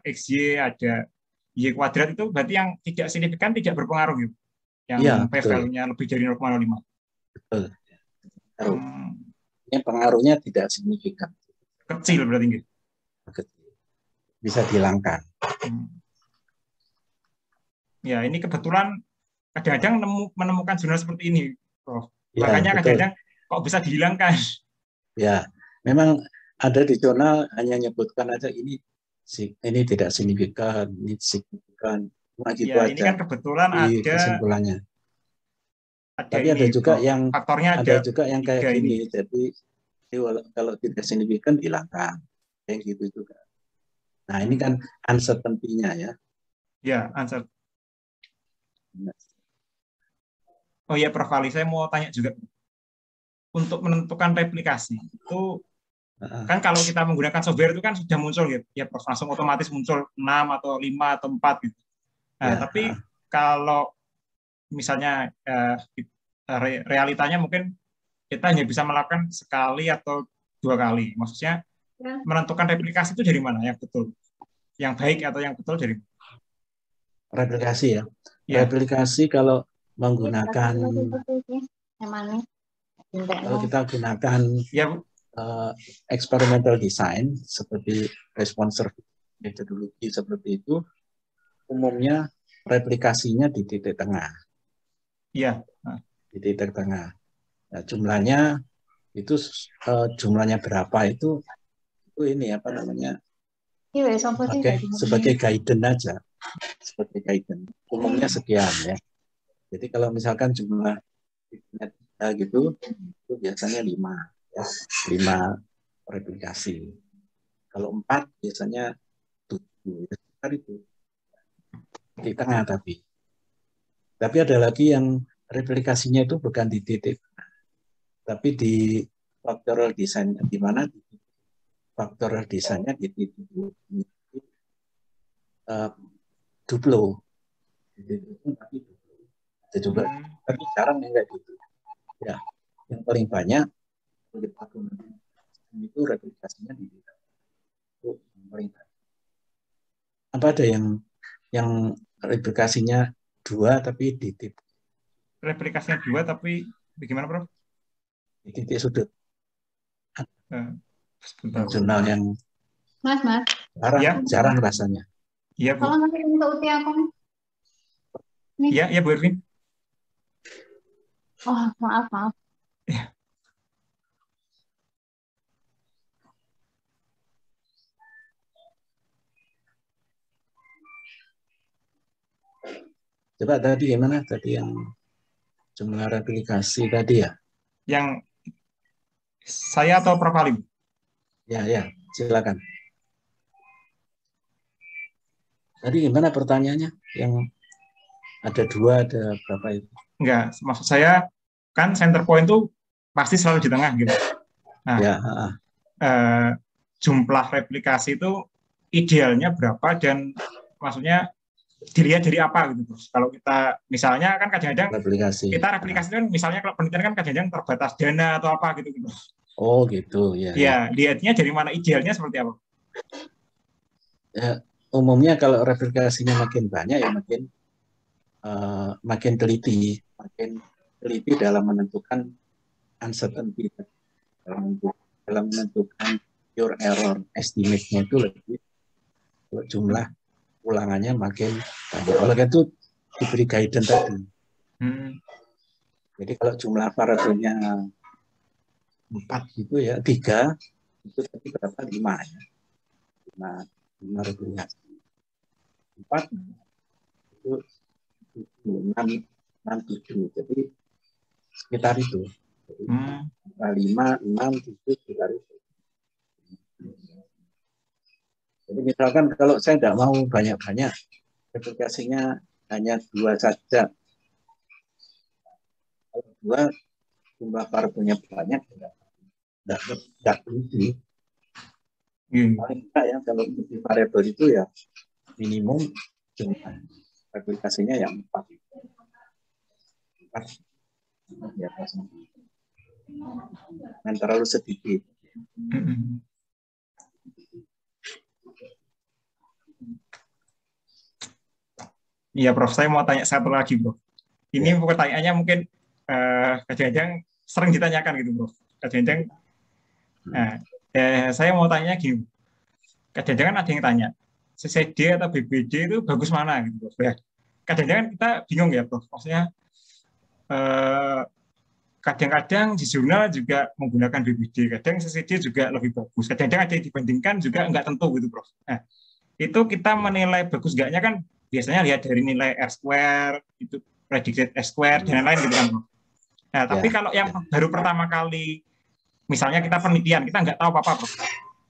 B: xy ada y kuadrat, itu berarti yang tidak signifikan tidak berpengaruh gitu, yang p-value-nya lebih dari 0,05.
A: Betul. Ini pengaruhnya tidak signifikan.
B: Kecil berarti.
A: Kecil. Bisa dihilangkan.
B: Ya, ini kebetulan kadang-kadang menemukan jurnal seperti ini, Prof.
A: Ya,
B: makanya
A: betul.
B: kadang-kadang kok bisa dihilangkan.
A: Ya, memang ada di jurnal hanya nyebutkan aja ini tidak signifikan, ini signifikan. Cuma gitu
B: ya,
A: aja.
B: ini kan kebetulan
A: di
B: ada
A: kesimpulannya. Tapi
B: ini,
A: ada juga
B: Prof.
A: yang
B: faktornya
A: ada juga yang kayak gini.
B: ini.
A: Jadi kalau tidak signifikan hilangkan. Kayak gitu juga. Nah, ini kan uncertainty-nya ya.
B: Ya, uncertainty. Oh iya, Prof. Ali, saya mau tanya juga. Untuk menentukan replikasi, itu kan kalau kita menggunakan software itu kan sudah muncul gitu. Ya, Prof, langsung otomatis muncul 6 atau 5 atau 4 gitu. Nah, tapi kalau misalnya realitanya mungkin kita hanya bisa melakukan sekali atau 2 kali. Maksudnya menentukan replikasi itu dari mana yang betul? Yang baik atau yang betul dari mana?
A: Replikasi ya. Replikasi kalau menggunakan kalau kita gunakan experimental design seperti response metodologi seperti itu, umumnya replikasinya di titik tengah.
B: Iya.
A: Di titik tengah. Nah, jumlahnya itu jumlahnya berapa itu ini apa namanya? Sebagai guidance aja. Sebagai guidance. Umumnya sekian ya. Jadi kalau misalkan jumlah gitu, itu biasanya 5 ya. 5 replikasi. Kalau 4 biasanya 7 itu di tengah tapi ada lagi yang replikasinya itu bukan di titik tapi di factorial design, di mana factorial desainnya di titik duplo tapi jarang yang kayak gitu ya. Yang paling banyak itu replikasinya di titik itu paling banyak. Apa ada yang replikasinya 2 tapi di titik
B: replikasinya 2 tapi bagaimana, Prof?
A: Di titik sudut.
B: Sebentar.
A: Yang
C: Mas
A: jarang rasanya.
B: Iya, Bu.
C: Kalau nanti untuk uti aku nih.
B: Iya, Bu Irvin.
C: Oh, maaf.
B: Ya.
A: Coba tadi gimana? Tadi yang jumlah replikasi tadi ya?
B: Yang saya atau Prof. Ali?
A: Ya, silakan. Tadi gimana pertanyaannya? Yang ada 2, ada berapa itu?
B: Enggak, maksud saya kan center point itu pasti selalu di tengah gitu. Nah,
A: ya,
B: jumlah replikasi itu idealnya berapa dan maksudnya dilihat dari apa gitu, Bos. Kalau kita misalnya kan kadang-kadang kita replikasi kan misalnya kalau penelitian kan kadang-kadang terbatas dana atau apa gitu.
A: Oh gitu ya.
B: Ya, lihatnya dari mana idealnya seperti apa?
A: Ya, umumnya kalau replikasinya makin banyak ya makin teliti dalam menentukan uncertainty, dalam menentukan pure error estimate-nya itu lebih jumlah ulangannya makin banyak. Oleh itu diberi guidance tadi. Jadi kalau jumlah variabelnya 4 gitu ya, 3 itu tadi berapa? 5 ya. 5 replikasi. 4 itu 6, 7. Jadi sekitar itu. Jadi, 5, 6, 7 sekitar itu. Jadi misalkan kalau saya tidak mau banyak-banyak, replikasinya hanya 2 saja. Kalau 2 jumlah variabelnya banyak, tidak perlu. Paling tidak ya kalau variabel itu ya minimum jumlah replikasinya yang 4. Ya, yang terlalu sedikit.
B: Iya, Prof. Saya mau tanya satu lagi, Prof. Ini pertanyaannya mungkin kadang-kadang sering ditanyakan gitu, Prof. Kadang-kadang, nah, saya mau tanya gini, kadang-kadang ada yang tanya, CCD atau BBD itu bagus mana gitu, Prof. Ya, kadang-kadang kita bingung ya, Prof. Maksudnya kadang-kadang di jurnal juga menggunakan BBD, kadang CCD juga lebih bagus, kadang-kadang ada yang dibandingkan juga nggak tentu gitu, Prof. Nah, itu kita menilai bagus enggaknya kan biasanya lihat dari nilai R-square, itu predicted R-square, dan lain-lain gitu kan, Prof. Nah, tapi kalau yang baru pertama kali, misalnya kita penelitian, kita nggak tahu apa-apa, Prof.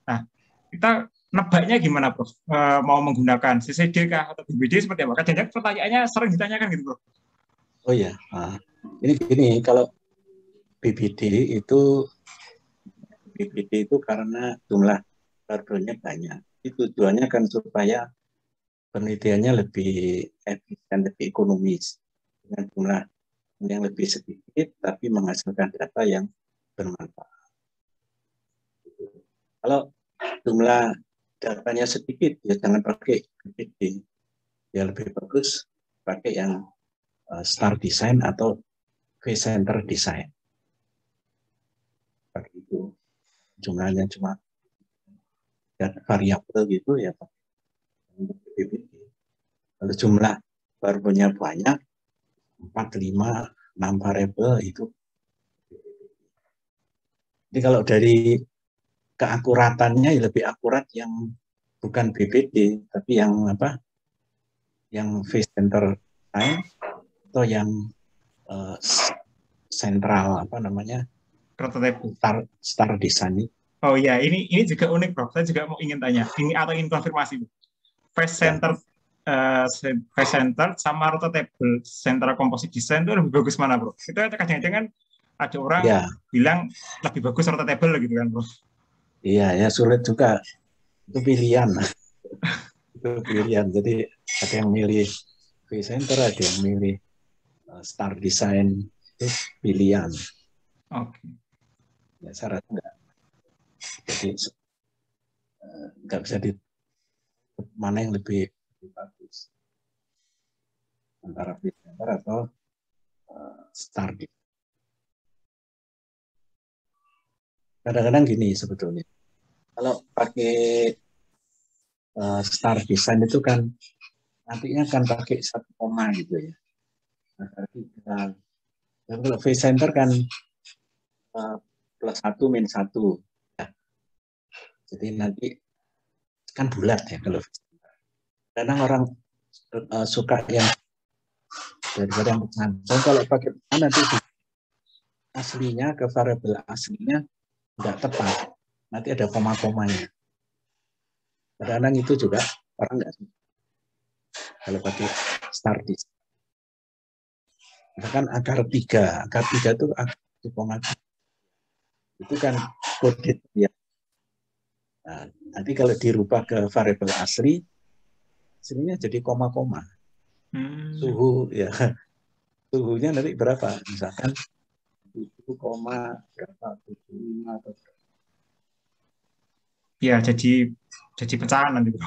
B: Nah, kita nebaknya gimana, Prof? Mau menggunakan CCD kah atau BBD seperti apa? Kadang-kadang pertanyaannya sering ditanyakan gitu, Prof.
A: Oh ya, ini gini, kalau BBD itu karena jumlah variabelnya banyak. Itu tujuannya kan supaya penelitiannya lebih efisien, lebih ekonomis dengan jumlah yang lebih sedikit, tapi menghasilkan data yang bermanfaat. Kalau jumlah datanya sedikit, ya jangan pakai BBD. Ya lebih bagus pakai yang star design atau V-center design. Pakai itu jumlahnya cuma variabel gitu ya pakai BBD. Kalau jumlah variabelnya banyak, 4, 5, 6 variabel itu. Jadi kalau dari keakuratannya ya lebih akurat yang bukan BBD, tapi yang apa? Yang V-center design atau yang sentral apa namanya? Star design.
B: Oh iya, ini juga unik, Prof. Saya juga mau ingin tanya, ini atau ingin konfirmasi. Face-center sama rotatable center composite design itu lebih bagus mana, Bro? Itu kadang-kadang kan ada orang bilang lebih bagus rotatable gitu kan, Bro?
A: Iya, ya sulit juga. Itu pilihan. Itu pilihan. Jadi ada yang milih V-center, ada yang milih star design. Itu pilihan.
B: Oke.
A: Ya syarat enggak. Jadi enggak bisa di mana yang lebih bagus antara V-center atau star design. Kadang-kadang gini sebetulnya, kalau pakai star design itu kan nantinya kan pakai 1 koma gitu ya. Nah, kalau V-center kan +1 -1. Ya. Jadi nanti kan bulat ya kalau V-center. Kadang orang suka yang daripada yang cantum, kalau pakai nanti aslinya ke variabel aslinya nggak tepat, nanti ada koma-komanya. Kadang-kadang itu juga orang nggak suka kalau pakai star design. Misalkan akar 3 itu koma itu kan kode ya. Nah, nanti kalau dirubah ke variabel asli, aslinya jadi koma-koma. Suhu ya, suhunya nanti berapa? Misalkan 7,75 atau
B: ya jadi pecahan nanti, Bro.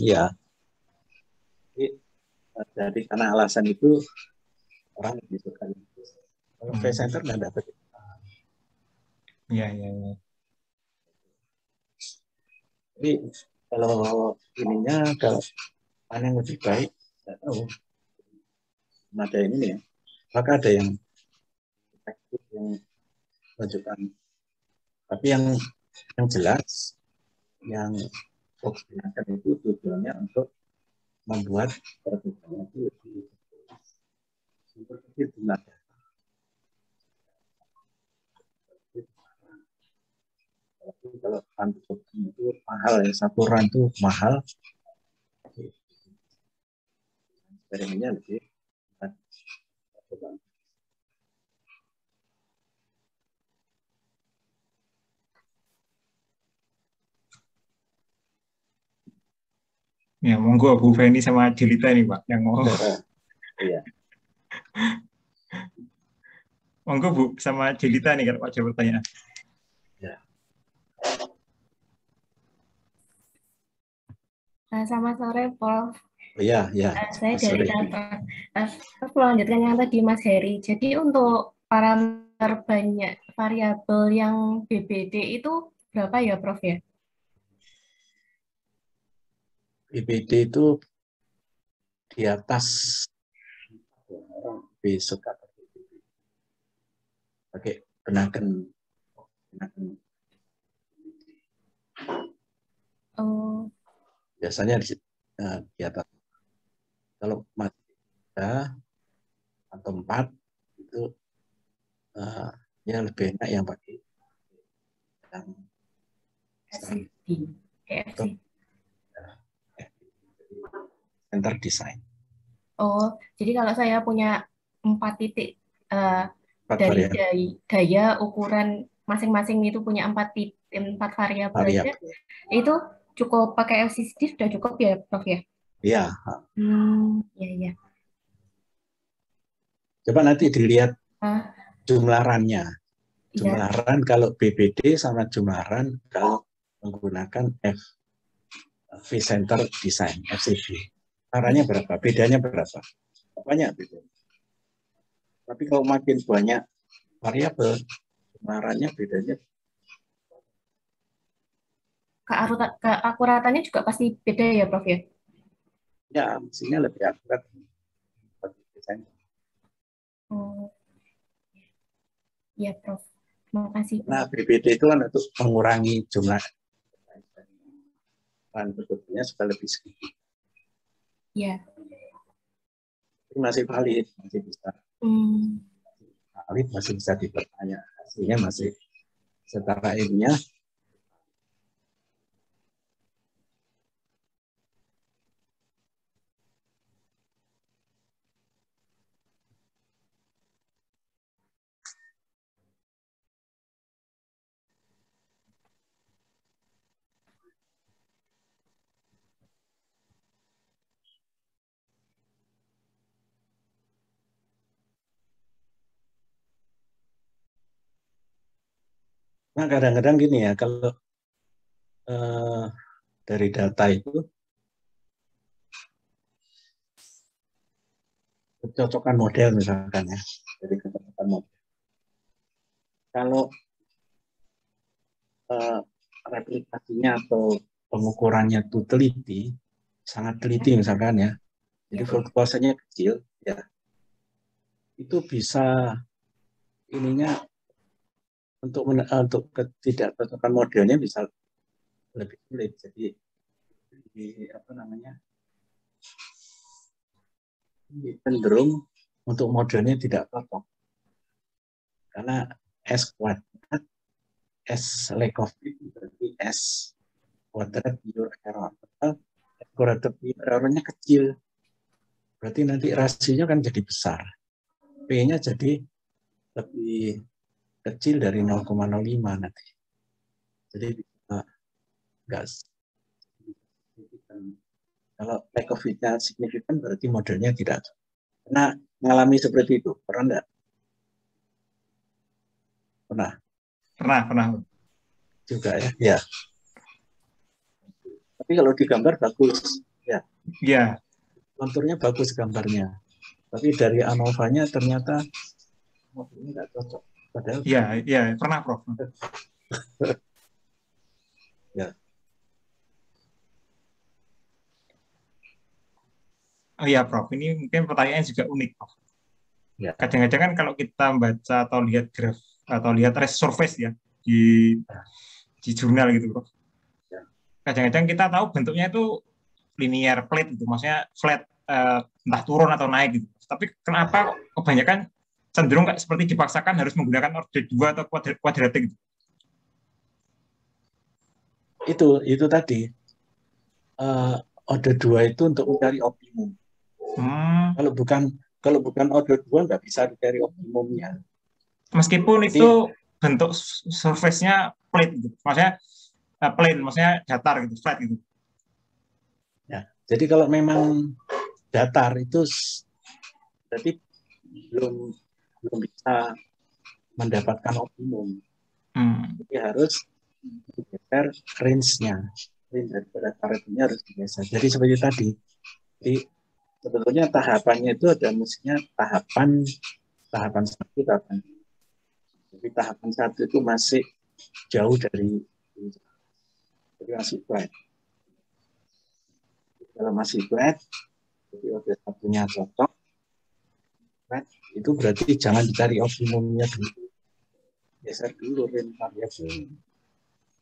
A: Ya. Jadi karena alasan itu orang lebih suka. Kalau V-center nggak dapat.
B: Ya.
A: Jadi kalau ininya kalau mana yang lebih baik, nggak tahu. Ada ini ya. Maka ada yang efektif yang menunjukkan. Tapi yang jelas yang digunakan itu tujuannya untuk membuat perbedaan itu lebih jumlah. Kalau rantu itu mahal ya, 1 rantu mahal. Eksperimennya lebih
B: ya, monggo Bu Feni sama Jelita nih, Pak, yang mau.
A: Iya.
B: Monggo Bu sama Jelita nih kalau ada pertanyaan.
A: Ya.
C: Selamat sore, Prof.
A: Iya.
C: Saya dari Tangerang. Melanjutkan yang tadi Mas Heri. Jadi untuk para terbanyak variabel yang BBD itu berapa ya, Prof ya?
A: BBD itu di atas besok pakai kenakan biasanya di atas. Kalau mati 3 atau 4 itu ya lebih enak yang pakai yang center design.
C: Oh, jadi kalau saya punya 4 titik dari daya ukuran masing-masing itu punya 4 variabel aja, itu cukup pakai LCD sudah cukup ya, Prof ya?
A: Iya.
C: Iya.
A: Coba nanti dilihat jumlah RAN-nya. Jumlah RAN kalau BBD sama jumlah RAN kalau menggunakan vCenter Design, FCD. RAN-nya berapa? Bedanya berapa? Banyak bedanya. Tapi kalau makin banyak variabel, jumlah RAN-nya bedanya.
C: Keakuratannya juga pasti beda ya, Prof ya?
A: Ya, mestinya lebih akurat.
C: Oh, ya, Prof. Terima kasih.
A: Nah, BBD itu kan untuk mengurangi jumlah bahan bentuknya supaya lebih sedikit.
C: Ya.
A: Ini masih valid, masih bisa. Valid, masih bisa dipertanya. Hasilnya masih setara ilmiah. Nah, kadang-kadang gini ya, kalau dari data itu kecocokan model misalkan ya, dari kecocokan model. Kalau replikasinya atau pengukurannya itu teliti, sangat teliti misalkan ya, jadi fluktuasinya kecil, ya, itu bisa ininya untuk ketidakcocokan modelnya bisa lebih sulit. Jadi apa namanya, cenderung untuk modelnya tidak cocok karena S kuadrat S Lekovit berarti S kuadrat pure error. S kuadrat pure errornya kecil, berarti nanti rasionya kan jadi besar, P-nya jadi lebih kecil dari 0,05 nanti. Jadi enggak signifikan. Kalau Lekovitnya signifikan berarti modelnya tidak. Pernah mengalami seperti itu? Pernah enggak?
B: Pernah.
A: Juga ya. Ya. Tapi kalau digambar bagus, ya.
B: Iya.
A: Konturnya bagus gambarnya. Tapi dari ANOVA-nya ternyata modelnya enggak cocok. Padahal
B: Iya, pernah, Prof.
A: Ya.
B: Oh iya, Prof. Ini mungkin pertanyaan juga unik, Prof.
A: Ya.
B: Kadang-kadang kan kalau kita membaca atau lihat graf atau lihat surface ya di jurnal gitu, Prof. Kadang-kadang kita tahu bentuknya itu linear plate gitu, maksudnya flat, entah turun atau naik gitu. Tapi kenapa kebanyakan cenderung kayak seperti dipaksakan harus menggunakan order 2 atau kuadratik gitu?
A: Itu tadi. Order 2 itu untuk mencari optimum. Kalau bukan order 2 nggak bisa dicari optimumnya.
B: Meskipun jadi, itu bentuk surface-nya plate gitu. Maksudnya plane, maksudnya datar gitu, flat gitu.
A: Ya, jadi kalau memang datar itu berarti belum bisa mendapatkan optimum. Jadi harus digeser range-nya. Range daripada karetnya harus digeser. Jadi seperti tadi. Jadi sebetulnya tahapannya itu ada mestinya tahapan 1, tahapan 2. Jadi tahapan 1 itu masih jauh dari, jadi masih flat. Kalau masih flat, jadi OD1-nya cocok, flat, itu berarti jangan dicari optimumnya dulu. Geser dulu range variable.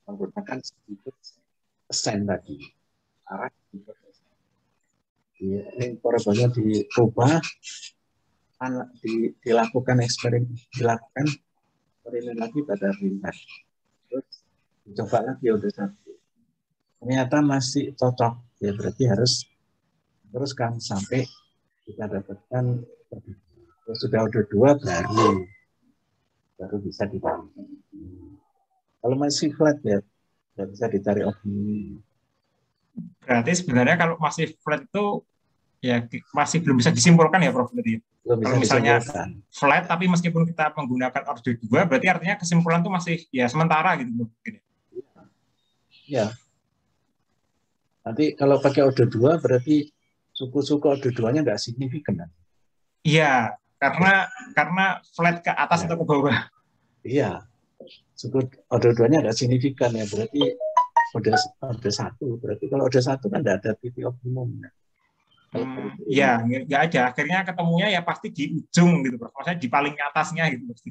A: Menggunakan sedikit persen tadi. Arah ini variabelnya dirubah, dilakukan eksperimen, lagi pada ringan. Terus dicoba lagi OD1. Ternyata masih cocok, ya berarti harus teruskan sampai kita dapatkan. Kalau sudah OD2 baru bisa ditarik. Kalau masih flat ya nggak bisa ditarik optimum.
B: Berarti sebenarnya kalau masih flat itu ya masih belum bisa disimpulkan ya Prof. Berarti. Kalau misalnya flat tapi meskipun kita menggunakan order 2 berarti artinya kesimpulan itu masih ya sementara gitu.
A: Ya. Nanti kalau pakai order 2 berarti suku-suku order 2-nya nggak signifikan.
B: Iya, karena flat ke atas atau ke bawah.
A: Iya. Suku order 2-nya nggak signifikan ya, berarti order 1. Berarti kalau order 1 kan nggak ada titik optimum.
B: Ya, nggak ada. Akhirnya ketemunya ya pasti di ujung gitu, Prof. Maksudnya di paling atasnya gitu pasti.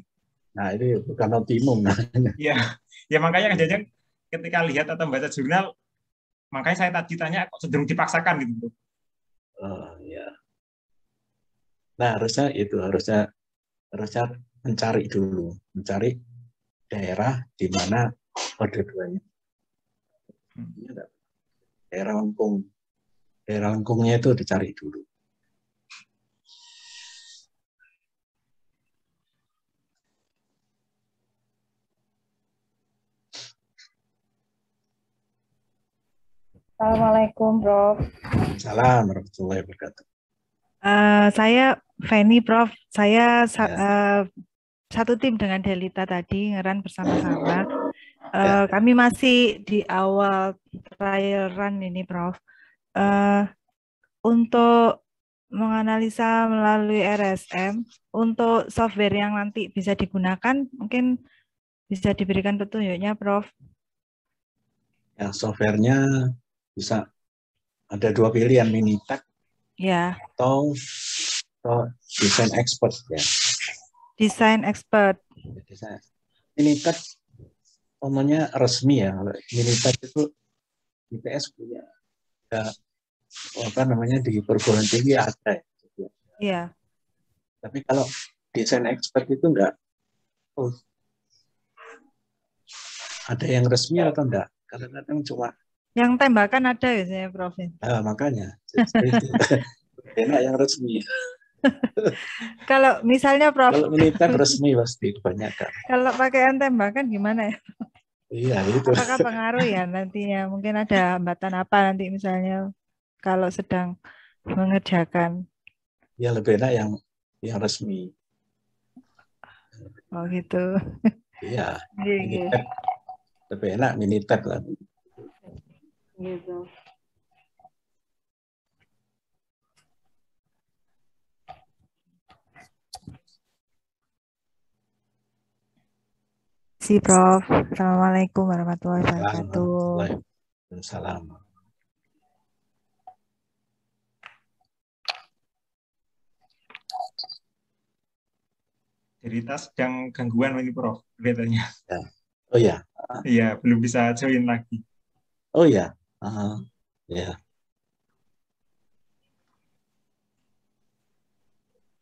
A: Nah, ini bukan optimum.
B: Iya, ya makanya kejadian ketika lihat atau baca jurnal, makanya saya tadi tanya kok cenderung dipaksakan gitu.
A: Oh, ya. Nah, harusnya mencari dulu, mencari daerah di mana order 2-nya. Daerah lengkungnya itu dicari dulu.
D: Assalamualaikum, Prof.
A: Salam warahmatullahi wabarakatuh.
D: Saya Feni, Prof. Saya satu tim dengan Delita tadi, ngeran bersama-sama. Kami masih di awal trial run ini, Prof. Untuk menganalisa melalui RSM, untuk software yang nanti bisa digunakan, mungkin bisa diberikan petunjuknya, Prof.
A: Ya, softwarenya bisa ada 2 pilihan, Minitab
D: ya
A: atau Design Expert ya.
D: Design Expert.
A: Minitab umumnya resmi ya. Minitab itu IPS punya di perguruan tinggi ada.
D: Iya.
A: Tapi kalau Design Expert itu enggak. Ada yang resmi atau enggak? Kadang-kadang cuma
D: yang tembakan ada biasanya, Prof.
A: Makanya enak yang resmi.
D: Kalau misalnya, Prof.
A: Kalau Minitab resmi pasti kebanyakan.
D: Kalau pakaian tembakan gimana ya?
A: Iya itu.
D: Apakah pengaruh ya nantinya? Mungkin ada hambatan apa nanti misalnya kalau sedang mengerjakan?
A: Ya lebih enak yang resmi.
D: Oh gitu.
A: Iya.
D: Minitab.
A: Lebih enak Minitab lah.
D: Gitu. Si Prof. Assalamualaikum warahmatullahi wabarakatuh.
A: Waalaikumsalam.
B: Jadi tas sedang gangguan ini, Prof. Kelihatannya.
A: Ya. Oh ya.
B: Iya, belum bisa join lagi.
A: Oh ya. Ya.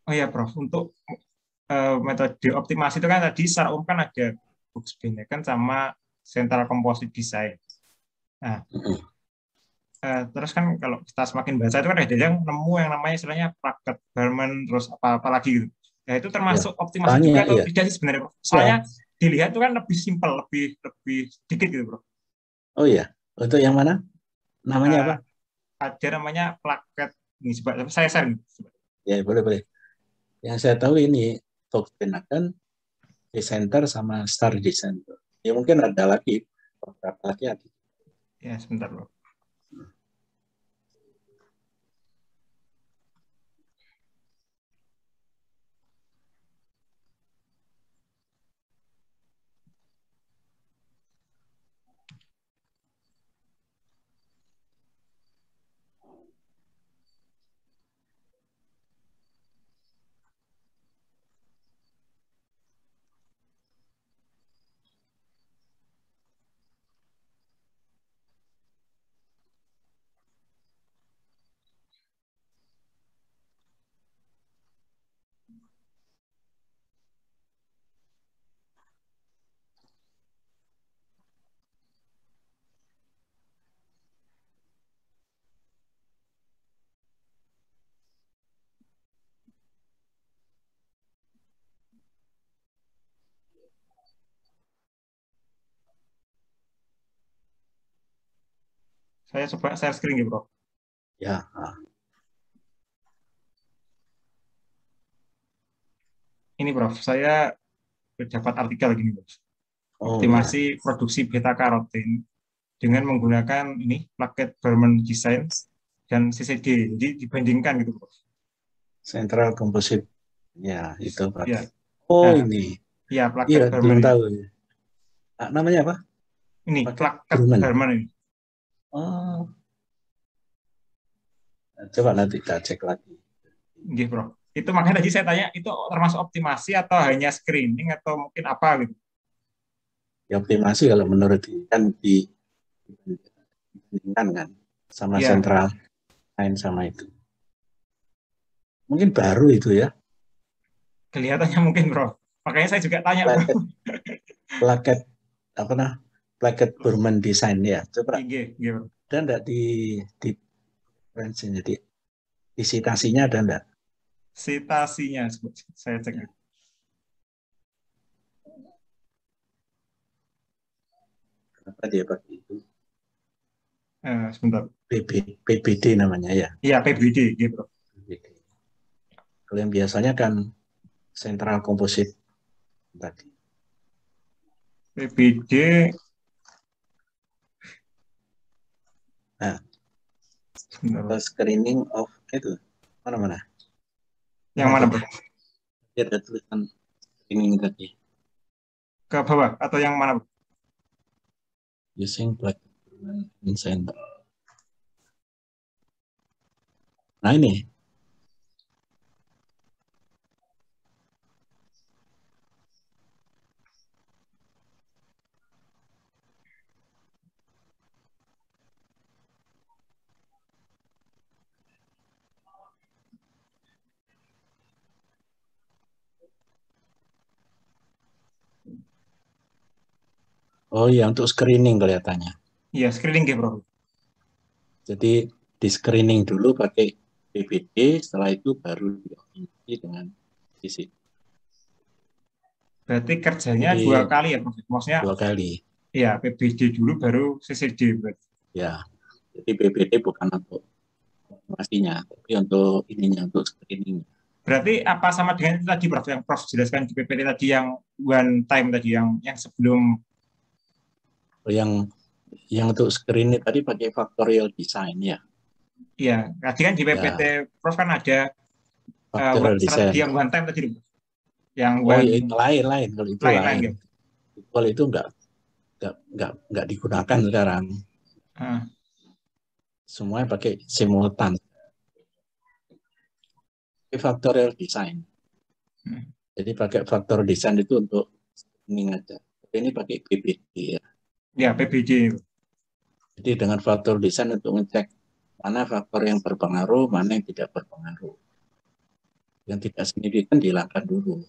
B: Oh ya, Prof. Untuk metode optimasi itu kan tadi secara umum kan ada box kan sama central composite design. Nah, terus kan kalau kita semakin baca itu kan ada yang nemu yang namanya istilahnya Placket Garment terus apa lagi gitu. Ya itu termasuk optimasi juga atau tidak sih sebenarnya, Prof? Soalnya dilihat itu kan lebih simpel, lebih sedikit gitu, Prof.
A: Oh iya, untuk yang mana? Namanya apa?
B: Ada namanya Placket. Ini coba saya share gitu.
A: Ya boleh. Yang saya tahu ini Volkswagen Designer sama Star Designer. Ya mungkin ada lagi beberapa lagi ada.
B: Ya sebentar, Prof. Saya coba share screen ya, Bro.
A: Ya.
B: Ini, Prof. Saya dapat artikel gini, Prof. Optimasi produksi beta karotin dengan menggunakan ini plaket Berman Design dan CCD. Jadi dibandingkan gitu, Prof.
A: Central Composite. Ya, itu pakai.
B: Ya.
A: Oh, ini.
B: Iya, plaket Berman.
A: Belum tahu. Namanya apa?
B: Ini plaket Berman ini.
A: Oh. Coba nanti kita cek lagi.
B: Iya, Bro. Itu makanya tadi saya tanya, itu termasuk optimasi atau hanya screening atau mungkin apa gitu?
A: Ya, optimasi kalau menurut kan dibandingkan kan sama sentral lain sama itu. Mungkin baru itu ya.
B: Kelihatannya mungkin, Bro. Makanya saya juga tanya, Bro.
A: Plaket apa nah? Plaket Berman Design ya. Coba.
B: Iya, Bro.
A: Dan enggak di jadi di citasinya ada enggak?
B: Citasinya saya cek. Ya.
A: Kenapa dia pakai itu?
B: Sebentar.
A: PBD namanya ya?
B: Iya, PBD, gitu.
A: PBD. Kalau yang biasanya kan Central Composite tadi.
B: PBD.
A: Nah, screening of itu mana?
B: Yang mana, Bro?
A: Dia ada tulisan screening tadi.
B: Ke bawah atau yang mana, Bro?
A: Using black in center. Nah ini. Oh iya, untuk screening kelihatannya.
B: Iya, screening ya, Bro.
A: Jadi di screening dulu pakai PBD, setelah itu baru dioptimasi dengan CCD.
B: Berarti kerjanya jadi, 2 kali ya, Prof? Maksudnya
A: 2 kali.
B: Iya, PBD dulu baru CCD berarti.
A: Ya, jadi PBD bukan untuk optimasinya, tapi untuk ininya, untuk screening.
B: Berarti apa sama dengan itu tadi, Prof, yang Prof jelaskan di PPT tadi yang one time tadi, yang sebelum?
A: Yang untuk screening tadi pakai factorial design ya.
B: Iya, tadi kan di PPT ya. Prof kan ada strategi yang one time tadi, yang
A: itu lain kalau itu lain.
B: Gitu.
A: Kalau itu enggak digunakan sekarang. Semuanya pakai simultan. Factorial design. Jadi pakai factorial design itu untuk screening aja. Tapi ini pakai PBD ya.
B: Ya, PBD.
A: Jadi dengan faktor desain untuk ngecek mana faktor yang berpengaruh, mana yang tidak berpengaruh. Yang tidak signifikan dihilangkan dulu.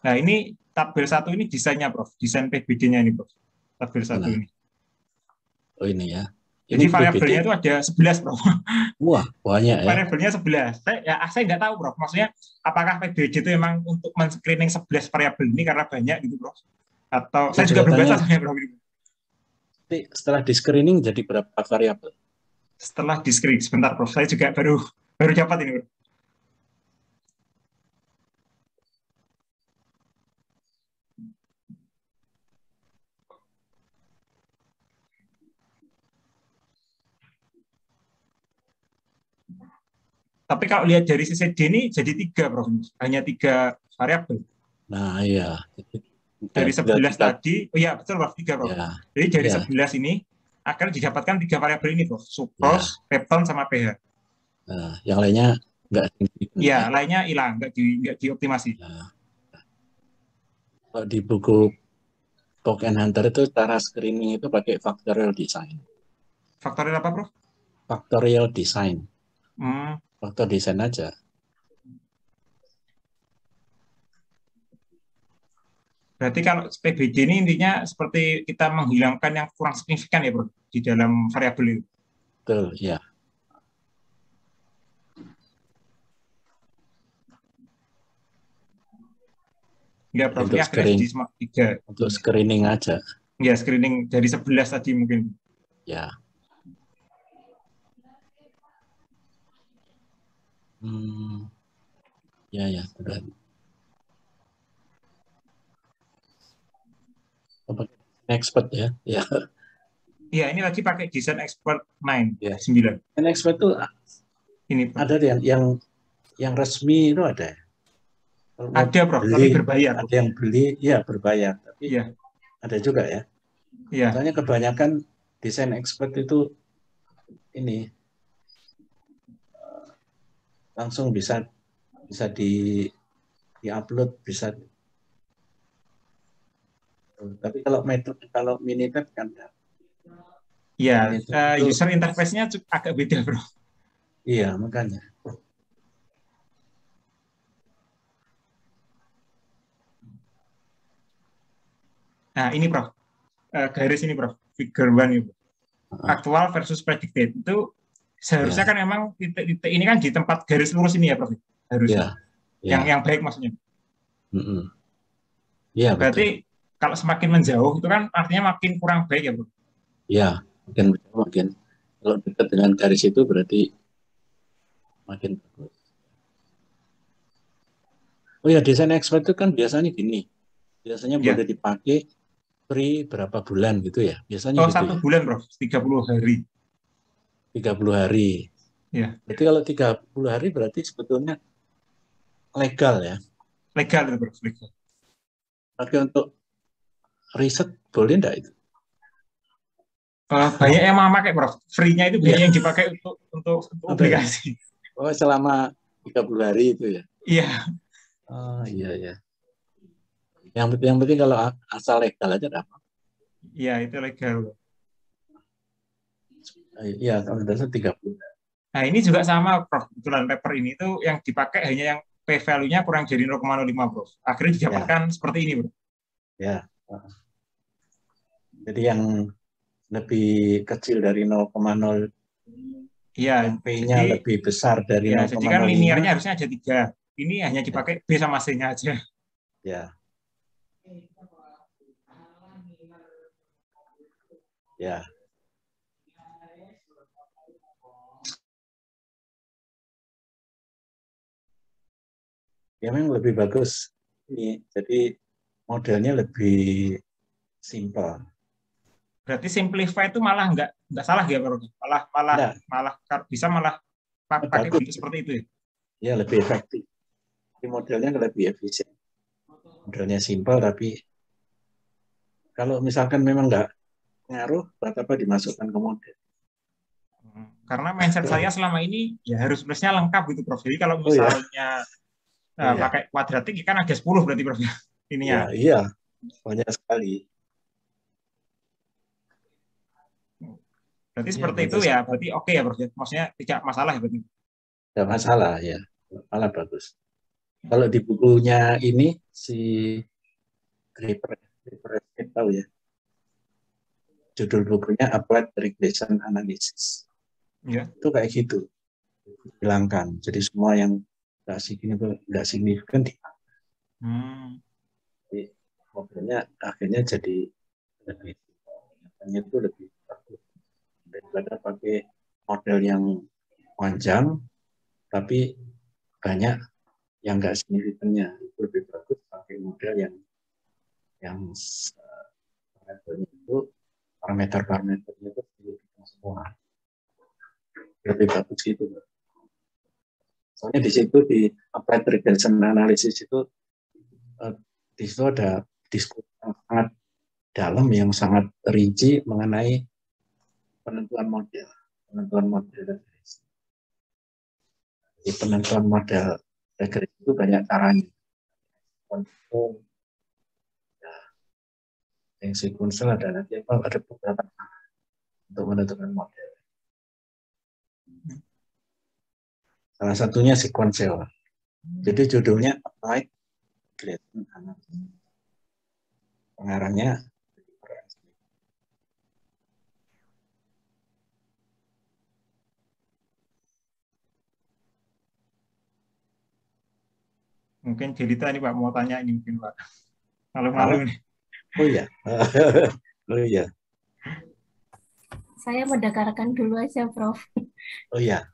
B: Nah, ini tabel 1 ini desainnya, Prof. Desain PBD-nya ini, Prof. Tabel 1 ini.
A: Oh, ini ya.
B: Jadi variabelnya itu ada 11, Prof.
A: Wah, banyak ya.
B: Variabelnya 11. Saya nggak tahu, Prof. Maksudnya, apakah PBD itu memang untuk men-screening 11 variabel ini karena banyak gitu, Prof? Atau saya juga belum baca sebenarnya, Prof.
A: Setelah di screening jadi berapa variabel?
B: Setelah di screening, sebentar, Prof. Saya juga baru dapat ini, Prof. Tapi kalau lihat dari CCD ini jadi 3, Prof. Hanya 3 variabel.
A: Nah, iya.
B: Dari 11 tadi, oh iya betul, Prof, 3, Prof.
A: Ya.
B: Jadi dari 11 ini akan didapatkan 3 variabel ini, Prof. Sucrose, pepton, sama pH.
A: Nah, yang lainnya enggak.
B: Iya, lainnya hilang, enggak dioptimasi.
A: Nah. Kalau di buku Pock and Hunter itu cara screening itu pakai factorial design.
B: Factorial apa, Prof?
A: Factorial design. Faktor desain aja.
B: Berarti kalau PBD ini intinya seperti kita menghilangkan yang kurang signifikan ya, Bro, di dalam variabel itu.
A: Betul, ya.
B: Ya, Prof, ini akhirnya jadi 3.
A: Untuk screening aja.
B: Ya, screening dari 11 tadi mungkin.
A: Ya. Ya, sudah. Expert ya. Ya.
B: Iya, ini lagi pakai Design Expert 9,
A: Ya.
B: 9.
A: Design Expert itu
B: Ini
A: ada yang resmi itu ada.
B: Ada, Prof, tapi berbayar.
A: Ada yang beli, ya berbayar. Tapi
B: ya.
A: Ada juga ya.
B: Iya.
A: Soalnya kebanyakan Design Expert itu ini langsung bisa di-upload, bisa. Tapi kalau Minitab kan
B: Iya, user interface-nya agak beda, Bro.
A: Iya, makanya.
B: Nah, ini Prof. Garis ini, Prof. Figure 1 itu. Actual versus predicted. Itu seharusnya kan emang titik ini kan di tempat garis lurus ini ya, Prof. Harusnya. Yang baik maksudnya.
A: Iya,
B: berarti kalau semakin menjauh itu kan artinya makin kurang baik ya, Bro?
A: Iya, makin kalau dekat dengan garis itu berarti makin bagus. Oh ya, Design Expert itu kan biasanya gini. Biasanya boleh dipakai free berapa bulan gitu ya. Biasanya gitu
B: 1 bulan, Bro. 30 hari.
A: 30 hari.
B: Ya.
A: Berarti kalau 30 hari berarti sebetulnya legal ya.
B: Legal itu, Bro. Legal.
A: Tapi untuk riset boleh enggak itu?
B: Banyak yang memakai, Prof. Free-nya itu banyak yang dipakai untuk aplikasi.
A: Oh, selama 30 hari itu ya?
B: Iya.
A: Oh, iya. Yang penting kalau asal legal aja dapat.
B: Iya, itu legal.
A: Iya, kalau dasar 30.
B: Nah, ini juga sama, Prof. Kebetulan paper ini itu yang dipakai hanya yang P-value-nya kurang dari 0,05, Prof. Akhirnya didapatkan seperti ini, Bro.
A: Ya. Jadi yang lebih kecil dari 0,0.
B: Iya,
A: P-nya lebih besar dari 0,05.
B: Jadi kan linearnya harusnya ada 3. Ini hanya dipakai B sama C-nya aja.
A: Ya. Ya. Ya memang lebih bagus ini. Jadi modelnya lebih simple.
B: Berarti simplify itu malah nggak salah ya, Bro? Malah bisa pakai bentuk seperti itu ya?
A: Ya, lebih efektif. Jadi modelnya lebih efisien. Modelnya simple, tapi kalau misalkan memang nggak ngaruh, apa dimasukkan ke model.
B: Karena mindset saya selama ini ya harus plusnya lengkap gitu, Prof. Jadi kalau misalnya pakai kuadratik kan ada 10 berarti, Prof. Ininya.
A: Iya, banyak sekali.
B: Berarti seperti itu ya, berarti oke ya, Prof. Maksudnya tidak masalah ya berarti.
A: Tidak masalah ya, malah bagus. Kalau di bukunya ini si Graeber tahu ya, judul bukunya Applied Regression Analysis.
B: Ya.
A: Itu kayak gitu, hilangkan. Jadi semua yang nggak signifikan Jadi modelnya akhirnya jadi lebih itu lebih bagus daripada pakai model yang panjang tapi banyak yang nggak signifikannya. Itu lebih bagus pakai model yang parameternya itu signifikan semua. Lebih bagus gitu. Soalnya di situ di applied regression analysis itu di situ ada diskusi yang sangat dalam yang sangat rinci mengenai penentuan model regresi. Di penentuan model regresi itu banyak caranya. Yang sequential ada beberapa cara untuk menentukan model. Salah satunya sequential. Jadi judulnya Applied Regression Analysis. Pengarangnya
B: mungkin Jelita ini Pak mau tanya ini mungkin Pak. Malu-malu nih.
A: Oh iya. Oh iya.
C: Saya mendengarkan dulu aja, Prof.
A: Oh iya.